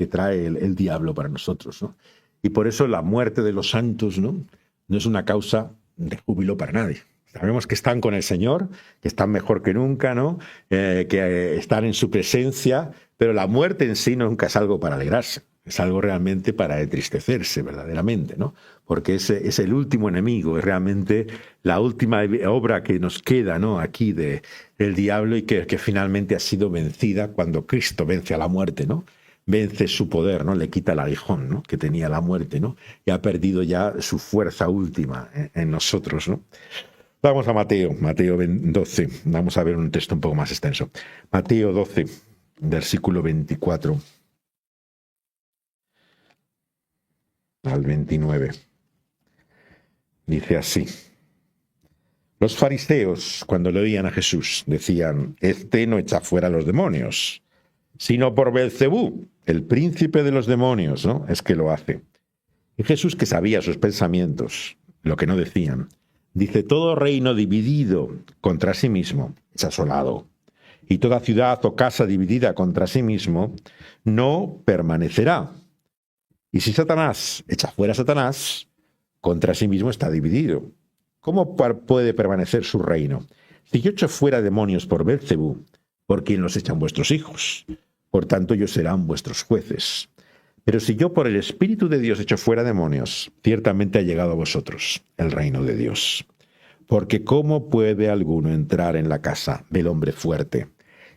trae el diablo para nosotros, ¿no? Y por eso la muerte de los santos, ¿no? No es una causa de júbilo para nadie. Sabemos que están con el Señor, que están mejor que nunca, ¿no? Que están en su presencia, pero la muerte en sí nunca es algo para alegrarse. Es algo realmente para entristecerse, verdaderamente, ¿no? Porque es el último enemigo, es realmente la última obra que nos queda, ¿no? Aquí del diablo y que finalmente ha sido vencida cuando Cristo vence a la muerte, ¿no? Vence su poder, ¿no? Le quita el aguijón, ¿no? Que tenía la muerte, ¿no? Y ha perdido ya su fuerza última en nosotros, ¿no? Vamos a Mateo 12. Vamos a ver un texto un poco más extenso. Mateo 12, versículo 24 al 29. Dice así: los fariseos, cuando le oían a Jesús, decían: este no echa fuera a los demonios, sino por Beelzebú, el príncipe de los demonios, ¿no? Es que lo hace. Y Jesús, que sabía sus pensamientos, lo que no decían, dice: todo reino dividido contra sí mismo es asolado, y toda ciudad o casa dividida contra sí mismo no permanecerá. Y si Satanás echa fuera a Satanás, contra sí mismo está dividido. ¿Cómo puede permanecer su reino? Si yo echo fuera demonios por Beelzebú, ¿por quién los echan vuestros hijos? Por tanto, ellos serán vuestros jueces. Pero si yo por el Espíritu de Dios echo fuera demonios, ciertamente ha llegado a vosotros el reino de Dios. Porque ¿cómo puede alguno entrar en la casa del hombre fuerte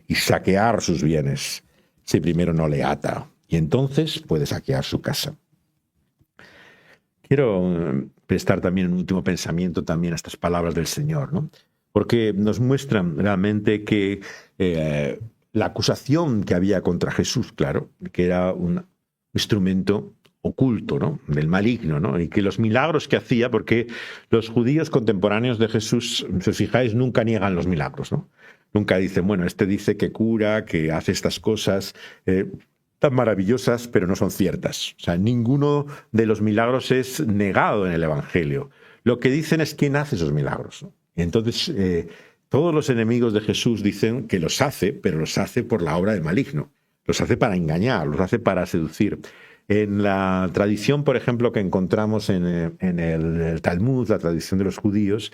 y saquear sus bienes si primero no le ata? Y entonces puede saquear su casa. Quiero prestar también un último pensamiento también a estas palabras del Señor, ¿no? Porque nos muestran realmente que la acusación que había contra Jesús, claro, que era un instrumento oculto, ¿no? Del maligno, ¿no? Y que los milagros que hacía, porque los judíos contemporáneos de Jesús, si os fijáis, nunca niegan los milagros, ¿no? Nunca dicen, bueno, este dice que cura, que hace estas cosas tan maravillosas, pero no son ciertas. O sea, ninguno de los milagros es negado en el Evangelio. Lo que dicen es quién hace esos milagros, ¿no? Y entonces, todos los enemigos de Jesús dicen que los hace, pero los hace por la obra del maligno. Los hace para engañar, los hace para seducir. En la tradición, por ejemplo, que encontramos en el Talmud, la tradición de los judíos,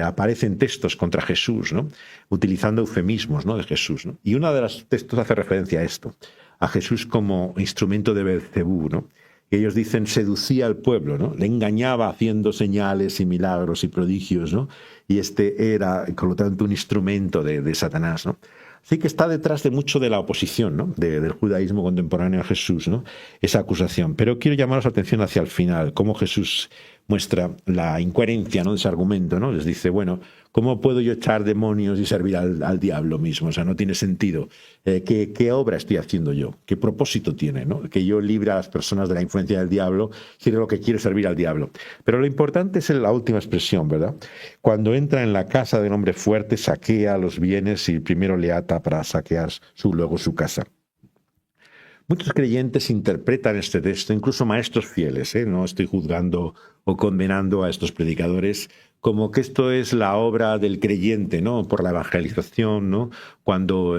aparecen textos contra Jesús, ¿no? Utilizando eufemismos, ¿no? De Jesús, ¿no? Y uno de los textos hace referencia a esto, a Jesús como instrumento de Beelzebú, ¿no? Y ellos dicen seducía al pueblo, ¿no? Le engañaba haciendo señales y milagros y prodigios, ¿no? Y este era, por lo tanto, un instrumento de Satanás, ¿no? Así que está detrás de mucho de la oposición, ¿no? Del judaísmo contemporáneo a Jesús, ¿no? Esa acusación. Pero quiero llamaros la atención hacia el final, cómo Jesús muestra la incoherencia, ¿no? De ese argumento, ¿no? Les dice, bueno, ¿cómo puedo yo echar demonios y servir al diablo mismo? O sea, no tiene sentido. ¿Qué obra estoy haciendo yo? ¿Qué propósito tiene, ¿no? Que yo libre a las personas de la influencia del diablo si de lo que quiero es servir al diablo. Pero lo importante es la última expresión, ¿verdad? Cuando entra en la casa del hombre fuerte, saquea los bienes y primero le ata para saquear luego su casa. Muchos creyentes interpretan este texto, incluso maestros fieles, no estoy juzgando o condenando a estos predicadores, como que esto es la obra del creyente, ¿no? Por la evangelización, ¿no? Cuando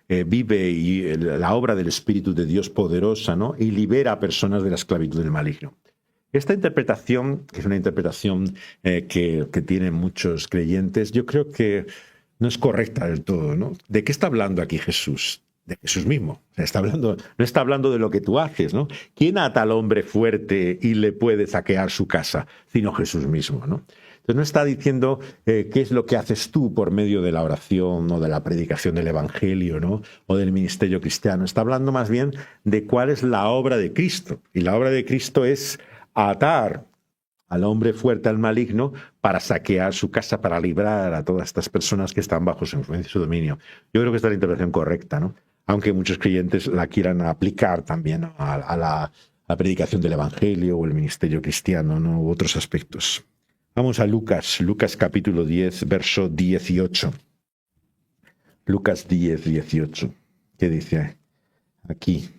vive la obra del Espíritu de Dios poderosa, ¿no? Y libera a personas de la esclavitud del maligno. Esta interpretación, que es una interpretación que tienen muchos creyentes, yo creo que no es correcta del todo, ¿no? ¿De qué está hablando aquí Jesús? De Jesús mismo. O sea, no está hablando de lo que tú haces, ¿no? ¿Quién ata al hombre fuerte y le puede saquear su casa? Sino Jesús mismo, ¿no? Entonces no está diciendo qué es lo que haces tú por medio de la oración o de la predicación del Evangelio, ¿no? O del ministerio cristiano. Está hablando más bien de cuál es la obra de Cristo. Y la obra de Cristo es atar al hombre fuerte, al maligno, para saquear su casa, para librar a todas estas personas que están bajo su influencia y su dominio. Yo creo que esta es la interpretación correcta, ¿no? Aunque muchos creyentes la quieran aplicar también, ¿no? a la predicación del Evangelio o el ministerio cristiano, ¿no? U otros aspectos. Vamos a Lucas capítulo 10, verso 18. Lucas 10, 18. ¿Qué dice aquí?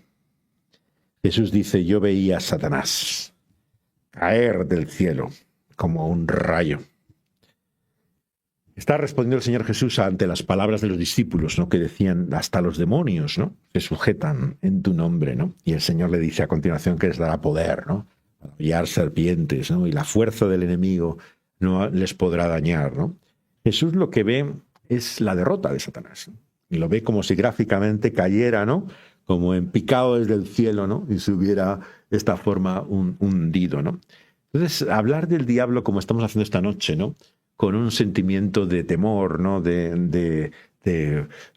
Jesús dice, yo veía a Satanás caer del cielo como un rayo. Está respondiendo el Señor Jesús ante las palabras de los discípulos, ¿no? Que decían, hasta los demonios, ¿no? Se sujetan en tu nombre, ¿no? Y el Señor le dice a continuación que les dará poder, ¿no? Para hollar serpientes, ¿no? Y la fuerza del enemigo no les podrá dañar, ¿no? Jesús lo que ve es la derrota de Satanás, ¿no? Y lo ve como si gráficamente cayera, ¿no? Como en picado desde el cielo, ¿no? Y se hubiera de esta forma hundido, ¿no? Entonces, hablar del diablo como estamos haciendo esta noche, ¿no? Con un sentimiento de temor, ¿no? De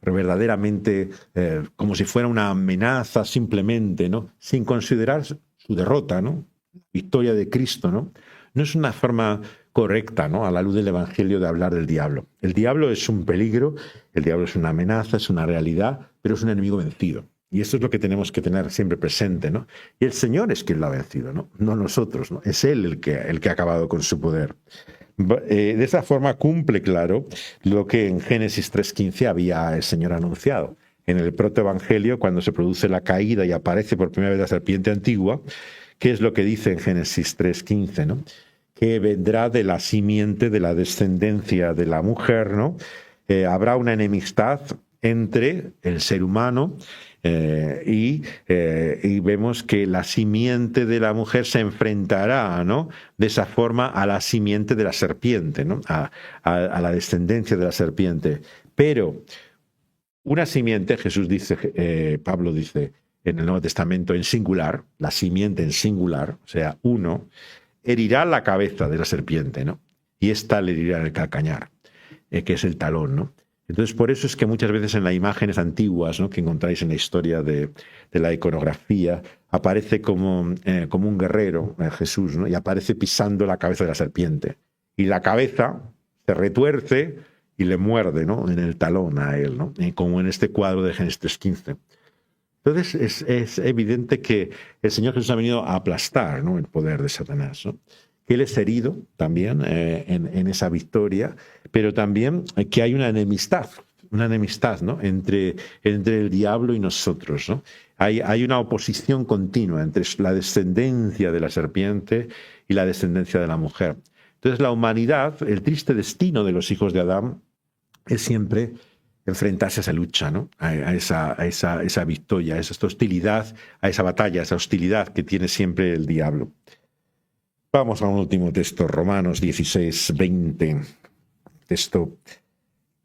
verdaderamente como si fuera una amenaza simplemente, ¿no? Sin considerar su derrota, ¿no? Victoria de Cristo, ¿no? No es una forma correcta, ¿no? A la luz del Evangelio de hablar del diablo. El diablo es un peligro, el diablo es una amenaza, es una realidad, pero es un enemigo vencido. Y esto es lo que tenemos que tener siempre presente, ¿no? Y el Señor es quien lo ha vencido, ¿no? No nosotros, ¿no? Es Él el que ha acabado con su poder. De esa forma cumple, claro, lo que en Génesis 3.15 había el Señor anunciado. En el protoevangelio, cuando se produce la caída y aparece por primera vez la serpiente antigua, ¿qué es lo que dice en Génesis 3.15, ¿no? Que vendrá de la simiente, de la descendencia de la mujer, ¿no? Habrá una enemistad entre el ser humano y vemos que la simiente de la mujer se enfrentará, ¿no? De esa forma a la simiente de la serpiente, ¿no? A la descendencia de la serpiente. Pero una simiente, Jesús dice, Pablo dice en el Nuevo Testamento en singular, la simiente en singular, o sea, uno, herirá la cabeza de la serpiente, ¿no? Y ésta le herirá el calcañar, que es el talón, ¿no? Entonces, por eso es que muchas veces en las imágenes antiguas, ¿no? Que encontráis en la historia de la iconografía, aparece como un guerrero, Jesús, ¿no? Y aparece pisando la cabeza de la serpiente. Y la cabeza se retuerce y le muerde, ¿no? En el talón a él, ¿no? Como en este cuadro de Génesis 3.15. Entonces, es evidente que el Señor Jesús ha venido a aplastar, ¿no? El poder de Satanás, ¿no? Que él es herido también en esa victoria, pero también que hay una enemistad, ¿no? entre el diablo y nosotros, ¿no? Hay una oposición continua entre la descendencia de la serpiente y la descendencia de la mujer. Entonces la humanidad, el triste destino de los hijos de Adán es siempre enfrentarse a esa lucha, ¿no? a esa victoria, a esa hostilidad, a esa batalla, a esa hostilidad que tiene siempre el diablo. Vamos a un último texto, Romanos 16, 20, texto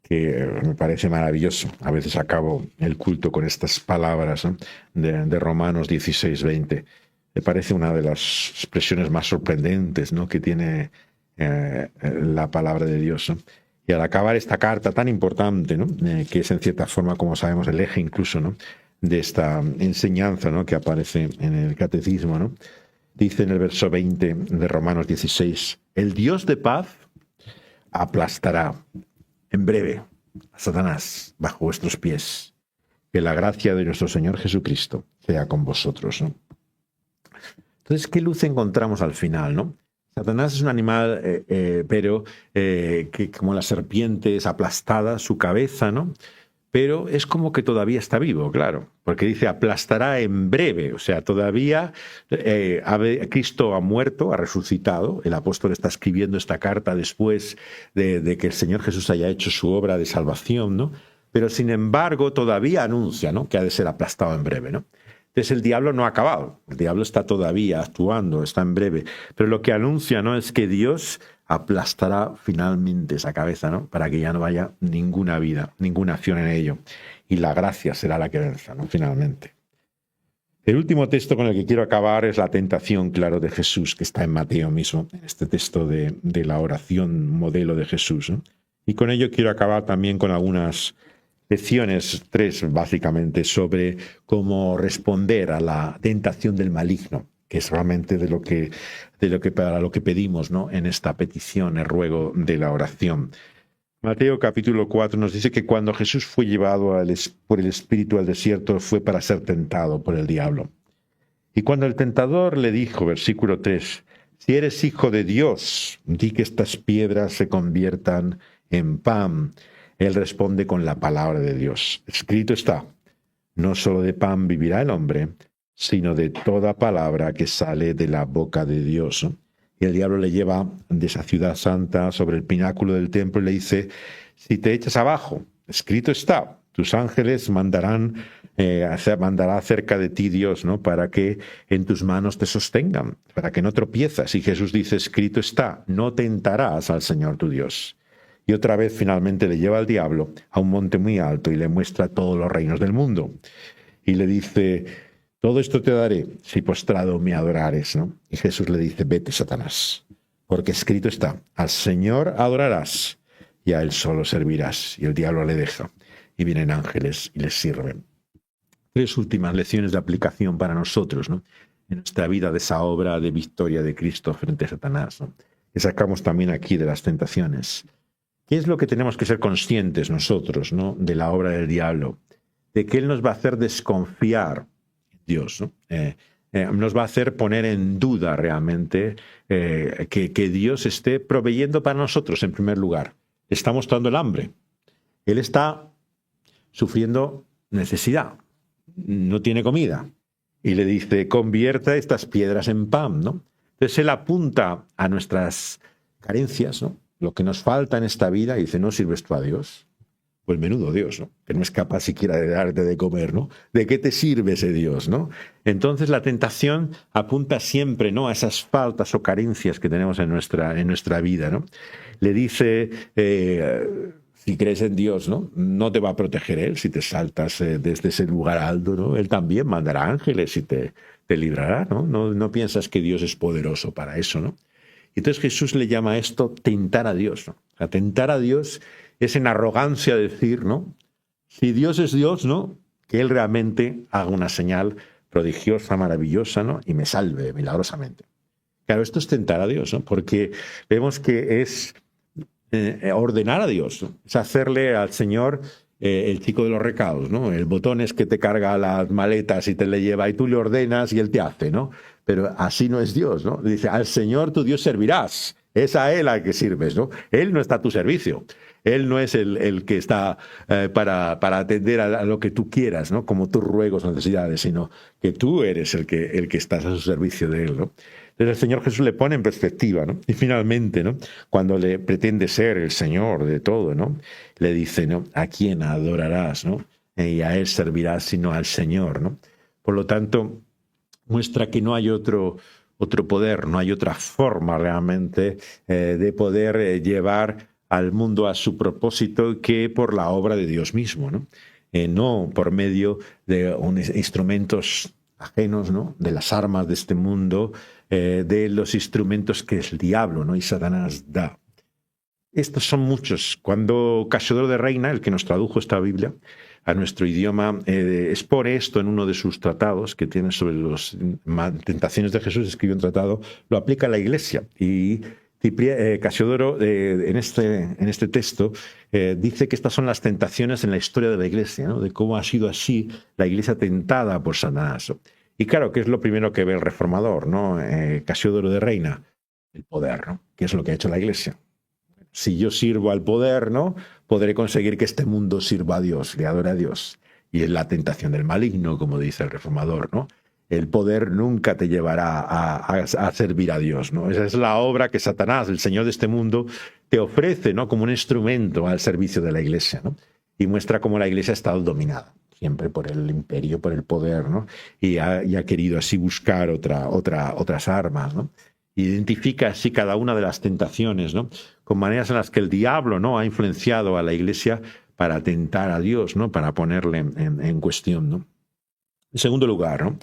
que me parece maravilloso. A veces acabo el culto con estas palabras, ¿no? de Romanos 16, 20. Me parece una de las expresiones más sorprendentes, ¿no? que tiene la palabra de Dios, ¿no? Y al acabar esta carta tan importante, ¿no? Que es en cierta forma, como sabemos, el eje incluso, ¿no? de esta enseñanza, ¿no? que aparece en el catecismo, ¿no? Dice en el verso 20 de Romanos 16, el Dios de paz aplastará en breve a Satanás bajo vuestros pies. Que la gracia de nuestro Señor Jesucristo sea con vosotros, ¿no? Entonces, ¿qué luz encontramos al final, no? Satanás es un animal, pero que como la serpiente es aplastada su cabeza, ¿no? Pero es como que todavía está vivo, claro, porque dice aplastará en breve, o sea, todavía Cristo ha muerto, ha resucitado, el apóstol está escribiendo esta carta después de que el Señor Jesús haya hecho su obra de salvación, ¿no? Pero sin embargo todavía anuncia, ¿no? que ha de ser aplastado en breve, ¿no? Entonces el diablo no ha acabado, el diablo está todavía actuando, está en breve, pero lo que anuncia, ¿no?, es que Dios aplastará finalmente esa cabeza, ¿no?, para que ya no haya ninguna vida, ninguna acción en ello, y la gracia será la que venza, ¿no?, finalmente. El último texto con el que quiero acabar es la tentación, claro, de Jesús, que está en Mateo mismo, en este texto de la oración modelo de Jesús, ¿no? Y con ello quiero acabar también con algunas lecciones, 3 básicamente, sobre cómo responder a la tentación del maligno, que es realmente para lo que pedimos, ¿no?, en esta petición, el ruego de la oración. Mateo capítulo 4 nos dice que cuando Jesús fue llevado por el Espíritu al desierto fue para ser tentado por el diablo. Y cuando el tentador le dijo, versículo 3, si eres hijo de Dios, di que estas piedras se conviertan en pan. Él responde con la palabra de Dios. Escrito está, no solo de pan vivirá el hombre, sino de toda palabra que sale de la boca de Dios. Y el diablo le lleva de esa ciudad santa sobre el pináculo del templo y le dice, si te echas abajo, escrito está, tus ángeles mandará cerca de ti Dios, ¿no?, para que en tus manos te sostengan, para que no tropiezas. Y Jesús dice, escrito está, no tentarás al Señor tu Dios. Y otra vez finalmente le lleva al diablo a un monte muy alto y le muestra todos los reinos del mundo. Y le dice, todo esto te daré si postrado me adorares, ¿no? Y Jesús le dice, vete, Satanás, porque escrito está, al Señor adorarás y a Él solo servirás. Y el diablo le deja y vienen ángeles y les sirven. 3 últimas lecciones de aplicación para nosotros, ¿no?, en nuestra vida de esa obra de victoria de Cristo frente a Satanás, ¿no?, que sacamos también aquí de las tentaciones. ¿Qué es lo que tenemos que ser conscientes nosotros, ¿no?, de la obra del diablo? De que Él nos va a hacer desconfiar en Dios, ¿no? Nos va a hacer poner en duda realmente que Dios esté proveyendo para nosotros en primer lugar. Le está mostrando el hambre. Él está sufriendo necesidad. No tiene comida. Y le dice, convierta estas piedras en pan, ¿no? Entonces Él apunta a nuestras carencias, ¿no?, lo que nos falta en esta vida, y dice, ¿no sirves tú a Dios? Pues menudo Dios, ¿no?, que no es capaz siquiera de darte de comer, ¿no? ¿De qué te sirve ese Dios, no? Entonces la tentación apunta siempre, ¿no?, a esas faltas o carencias que tenemos en nuestra vida, ¿no? Le dice, si crees en Dios, ¿no?, no te va a proteger Él si te saltas desde ese lugar alto, ¿no? Él también mandará ángeles y te librará, ¿no? No piensas que Dios es poderoso para eso, ¿no? Entonces Jesús le llama a esto tentar a Dios, ¿no? A tentar a Dios es en arrogancia decir, ¿no?, si Dios es Dios, ¿no?, que Él realmente haga una señal prodigiosa, maravillosa, ¿no?, y me salve milagrosamente. Claro, esto es tentar a Dios, ¿no?, porque vemos que es ordenar a Dios, ¿no?, es hacerle al Señor el chico de los recados, ¿no? El botón es que te carga las maletas y te le lleva y tú le ordenas y Él te hace, ¿no? Pero así no es Dios, ¿no? Dice, al Señor tu Dios servirás. Es a Él al que sirves, ¿no? Él no está a tu servicio. Él no es el que está para atender a lo que tú quieras, ¿no?, como tus ruegos o necesidades, sino que tú eres el que estás a su servicio de Él, ¿no? Entonces el Señor Jesús le pone en perspectiva, ¿no? Y finalmente, ¿no?, cuando le pretende ser el Señor de todo, ¿no?, le dice, ¿no?, ¿a quién adorarás, ¿no?, y a Él servirás sino al Señor, ¿no? Por lo tanto, muestra que no hay otro poder, no hay otra forma realmente de poder llevar al mundo a su propósito que por la obra de Dios mismo, ¿no? No por medio de instrumentos ajenos, ¿no?, de las armas de este mundo, de los instrumentos que el diablo, ¿no?, y Satanás da. Estos son muchos. Cuando Casiodoro de Reina, el que nos tradujo esta Biblia a nuestro idioma, expone esto en uno de sus tratados que tiene sobre las tentaciones de Jesús, escribió un tratado, lo aplica a la Iglesia. Y Casiodoro, en este texto, dice que estas son las tentaciones en la historia de la Iglesia, ¿no?, de cómo ha sido así la Iglesia tentada por Satanás. Y claro, ¿qué es lo primero que ve el reformador, ¿no?, Casiodoro de Reina? El poder, ¿no? ¿Qué es lo que ha hecho la Iglesia? Si yo sirvo al poder, ¿no?, podré conseguir que este mundo sirva a Dios, le adore a Dios. Y es la tentación del maligno, como dice el reformador, ¿no? El poder nunca te llevará a servir a Dios, ¿no? Esa es la obra que Satanás, el señor de este mundo, te ofrece, ¿no?, como un instrumento al servicio de la Iglesia, ¿no? Y muestra cómo la Iglesia ha estado dominada. siempre por el imperio, por el poder, ¿no? Y ha querido así buscar otras armas, ¿no? Identifica así cada una de las tentaciones, ¿no? Con maneras en las que el diablo, ¿no?, ha influenciado a la Iglesia para tentar a Dios, ¿no?, para ponerle en cuestión, ¿no? En segundo lugar, ¿no?,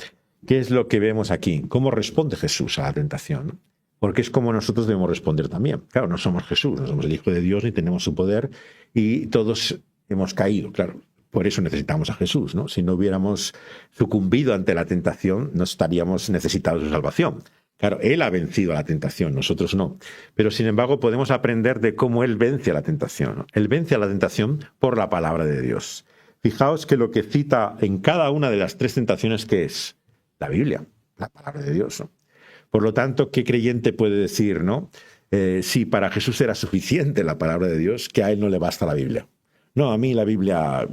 ¿qué es lo que vemos aquí? ¿Cómo responde Jesús a la tentación? ¿No? Porque es como nosotros debemos responder también. Claro, no somos Jesús, no somos el Hijo de Dios ni tenemos su poder y todos hemos caído, claro. Por eso necesitamos a Jesús, ¿no? Si no hubiéramos sucumbido ante la tentación, no estaríamos necesitados de salvación. Claro, Él ha vencido a la tentación, nosotros no. Pero sin embargo podemos aprender de cómo Él vence a la tentación, ¿no? Él vence a la tentación por la palabra de Dios. Fijaos que lo que cita en cada una de las tres tentaciones, ¿qué es? La Biblia, la palabra de Dios, ¿no? Por lo tanto, ¿qué creyente puede decir, ¿no? Si para Jesús era suficiente la palabra de Dios, que a Él no le basta la Biblia. No, a mí la Biblia,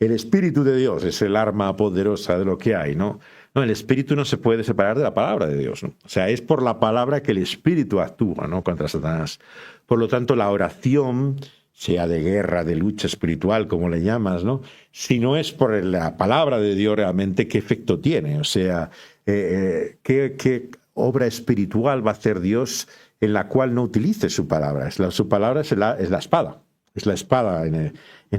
el Espíritu de Dios es el arma poderosa de lo que hay, ¿no? No, el Espíritu no se puede separar de la palabra de Dios, ¿no? O sea, es por la palabra que el Espíritu actúa, ¿no?, contra Satanás. Por lo tanto, la oración, sea de guerra, de lucha espiritual, como le llamas, ¿no?, si no es por la palabra de Dios realmente, ¿qué efecto tiene? O sea, ¿qué obra espiritual va a hacer Dios en la cual no utilice su palabra? Su palabra es la espada. Es la espada en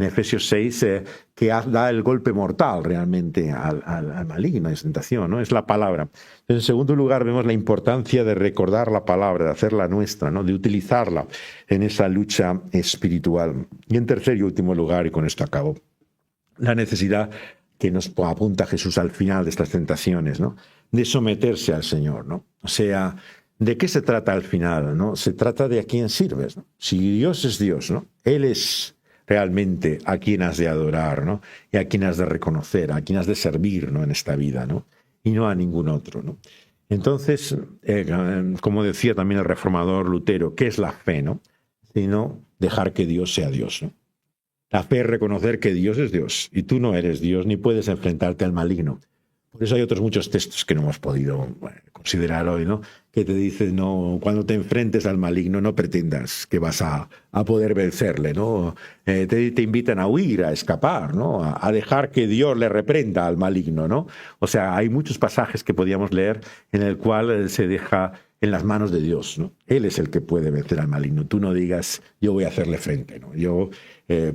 Efesios 6 que da el golpe mortal realmente al maligno, a la tentación, ¿no? Es la palabra. En segundo lugar, vemos la importancia de recordar la palabra, de hacerla nuestra, ¿no?, de utilizarla en esa lucha espiritual. Y en tercer y último lugar, y con esto acabo, la necesidad que nos apunta Jesús al final de estas tentaciones, ¿no?, de someterse al Señor, ¿no? O sea, ¿de qué se trata al final, no? Se trata de a quién sirves, ¿no? Si Dios es Dios, ¿no?, Él es realmente a quien has de adorar, ¿no?, y a quien has de reconocer, a quien has de servir, ¿no?, en esta vida, ¿no?, y no a ningún otro, ¿no? Entonces, como decía también el reformador Lutero, ¿qué es la fe, no? Sino dejar que Dios sea Dios, ¿no? La fe es reconocer que Dios es Dios y tú no eres Dios ni puedes enfrentarte al maligno. Por eso hay otros muchos textos que no hemos podido considerar hoy, ¿no?, que te dicen, no, cuando te enfrentes al maligno no pretendas que vas a poder vencerle, ¿no? Te invitan a huir, a escapar, ¿no?, a dejar que Dios le reprenda al maligno, ¿no? O sea, hay muchos pasajes que podíamos leer en el cual se deja en las manos de Dios, ¿no? Él es el que puede vencer al maligno. Tú no digas, yo voy a hacerle frente, ¿no? Yo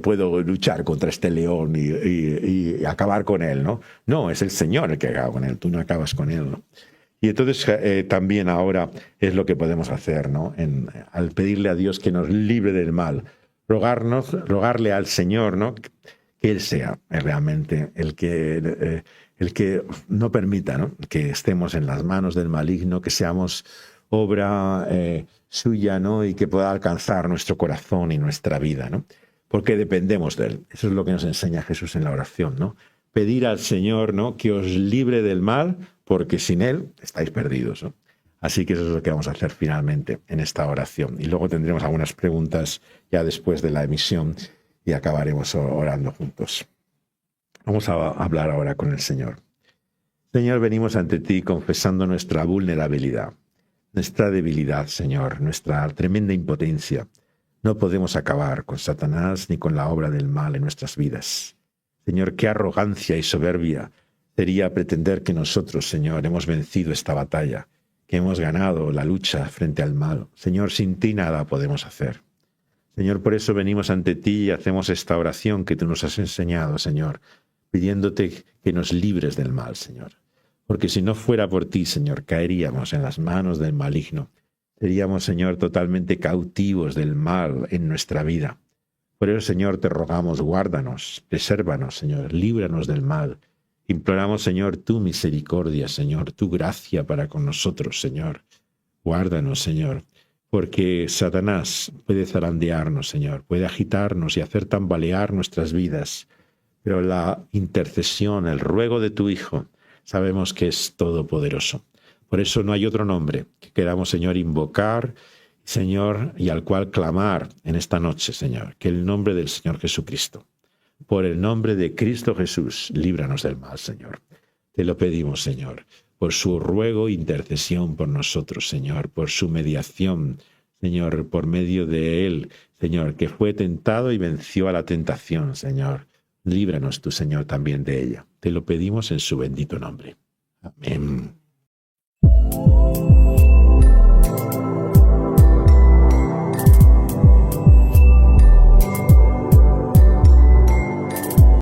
puedo luchar contra este león y acabar con él, ¿no? No, es el Señor el que acaba con él, tú no acabas con él, ¿no? Y entonces también ahora es lo que podemos hacer, ¿no?, al pedirle a Dios que nos libre del mal, rogarle al Señor, ¿no?, que Él sea realmente el que no permita, ¿no?, que estemos en las manos del maligno, que seamos obra suya, ¿no?, y que pueda alcanzar nuestro corazón y nuestra vida, ¿no?, porque dependemos de Él. Eso es lo que nos enseña Jesús en la oración, ¿no? Pedir al Señor, ¿no?, que os libre del mal, porque sin Él estáis perdidos, ¿no? Así que eso es lo que vamos a hacer finalmente en esta oración. Y luego tendremos algunas preguntas ya después de la emisión y acabaremos orando juntos. Vamos a hablar ahora con el Señor. Señor, venimos ante ti confesando nuestra vulnerabilidad, nuestra debilidad, Señor, nuestra tremenda impotencia. No podemos acabar con Satanás ni con la obra del mal en nuestras vidas. Señor, qué arrogancia y soberbia sería pretender que nosotros, Señor, hemos vencido esta batalla, que hemos ganado la lucha frente al mal. Señor, sin ti nada podemos hacer. Señor, por eso venimos ante ti y hacemos esta oración que tú nos has enseñado, Señor, pidiéndote que nos libres del mal, Señor. Porque si no fuera por ti, Señor, caeríamos en las manos del maligno. Seríamos, Señor, totalmente cautivos del mal en nuestra vida. Por eso, Señor, te rogamos, guárdanos, presérvanos, Señor, líbranos del mal. Imploramos, Señor, tu misericordia, Señor, tu gracia para con nosotros, Señor. Guárdanos, Señor, porque Satanás puede zarandearnos, Señor, puede agitarnos y hacer tambalear nuestras vidas. Pero la intercesión, el ruego de tu Hijo, sabemos que es todopoderoso. Por eso no hay otro nombre que queramos, Señor, invocar, Señor, y al cual clamar en esta noche, Señor, que el nombre del Señor Jesucristo. Por el nombre de Cristo Jesús, líbranos del mal, Señor. Te lo pedimos, Señor, por su ruego e intercesión por nosotros, Señor, por su mediación, Señor, por medio de Él, Señor, que fue tentado y venció a la tentación, Señor. líbranos tú, Señor, también de ella. Te lo pedimos en su bendito nombre. Amén.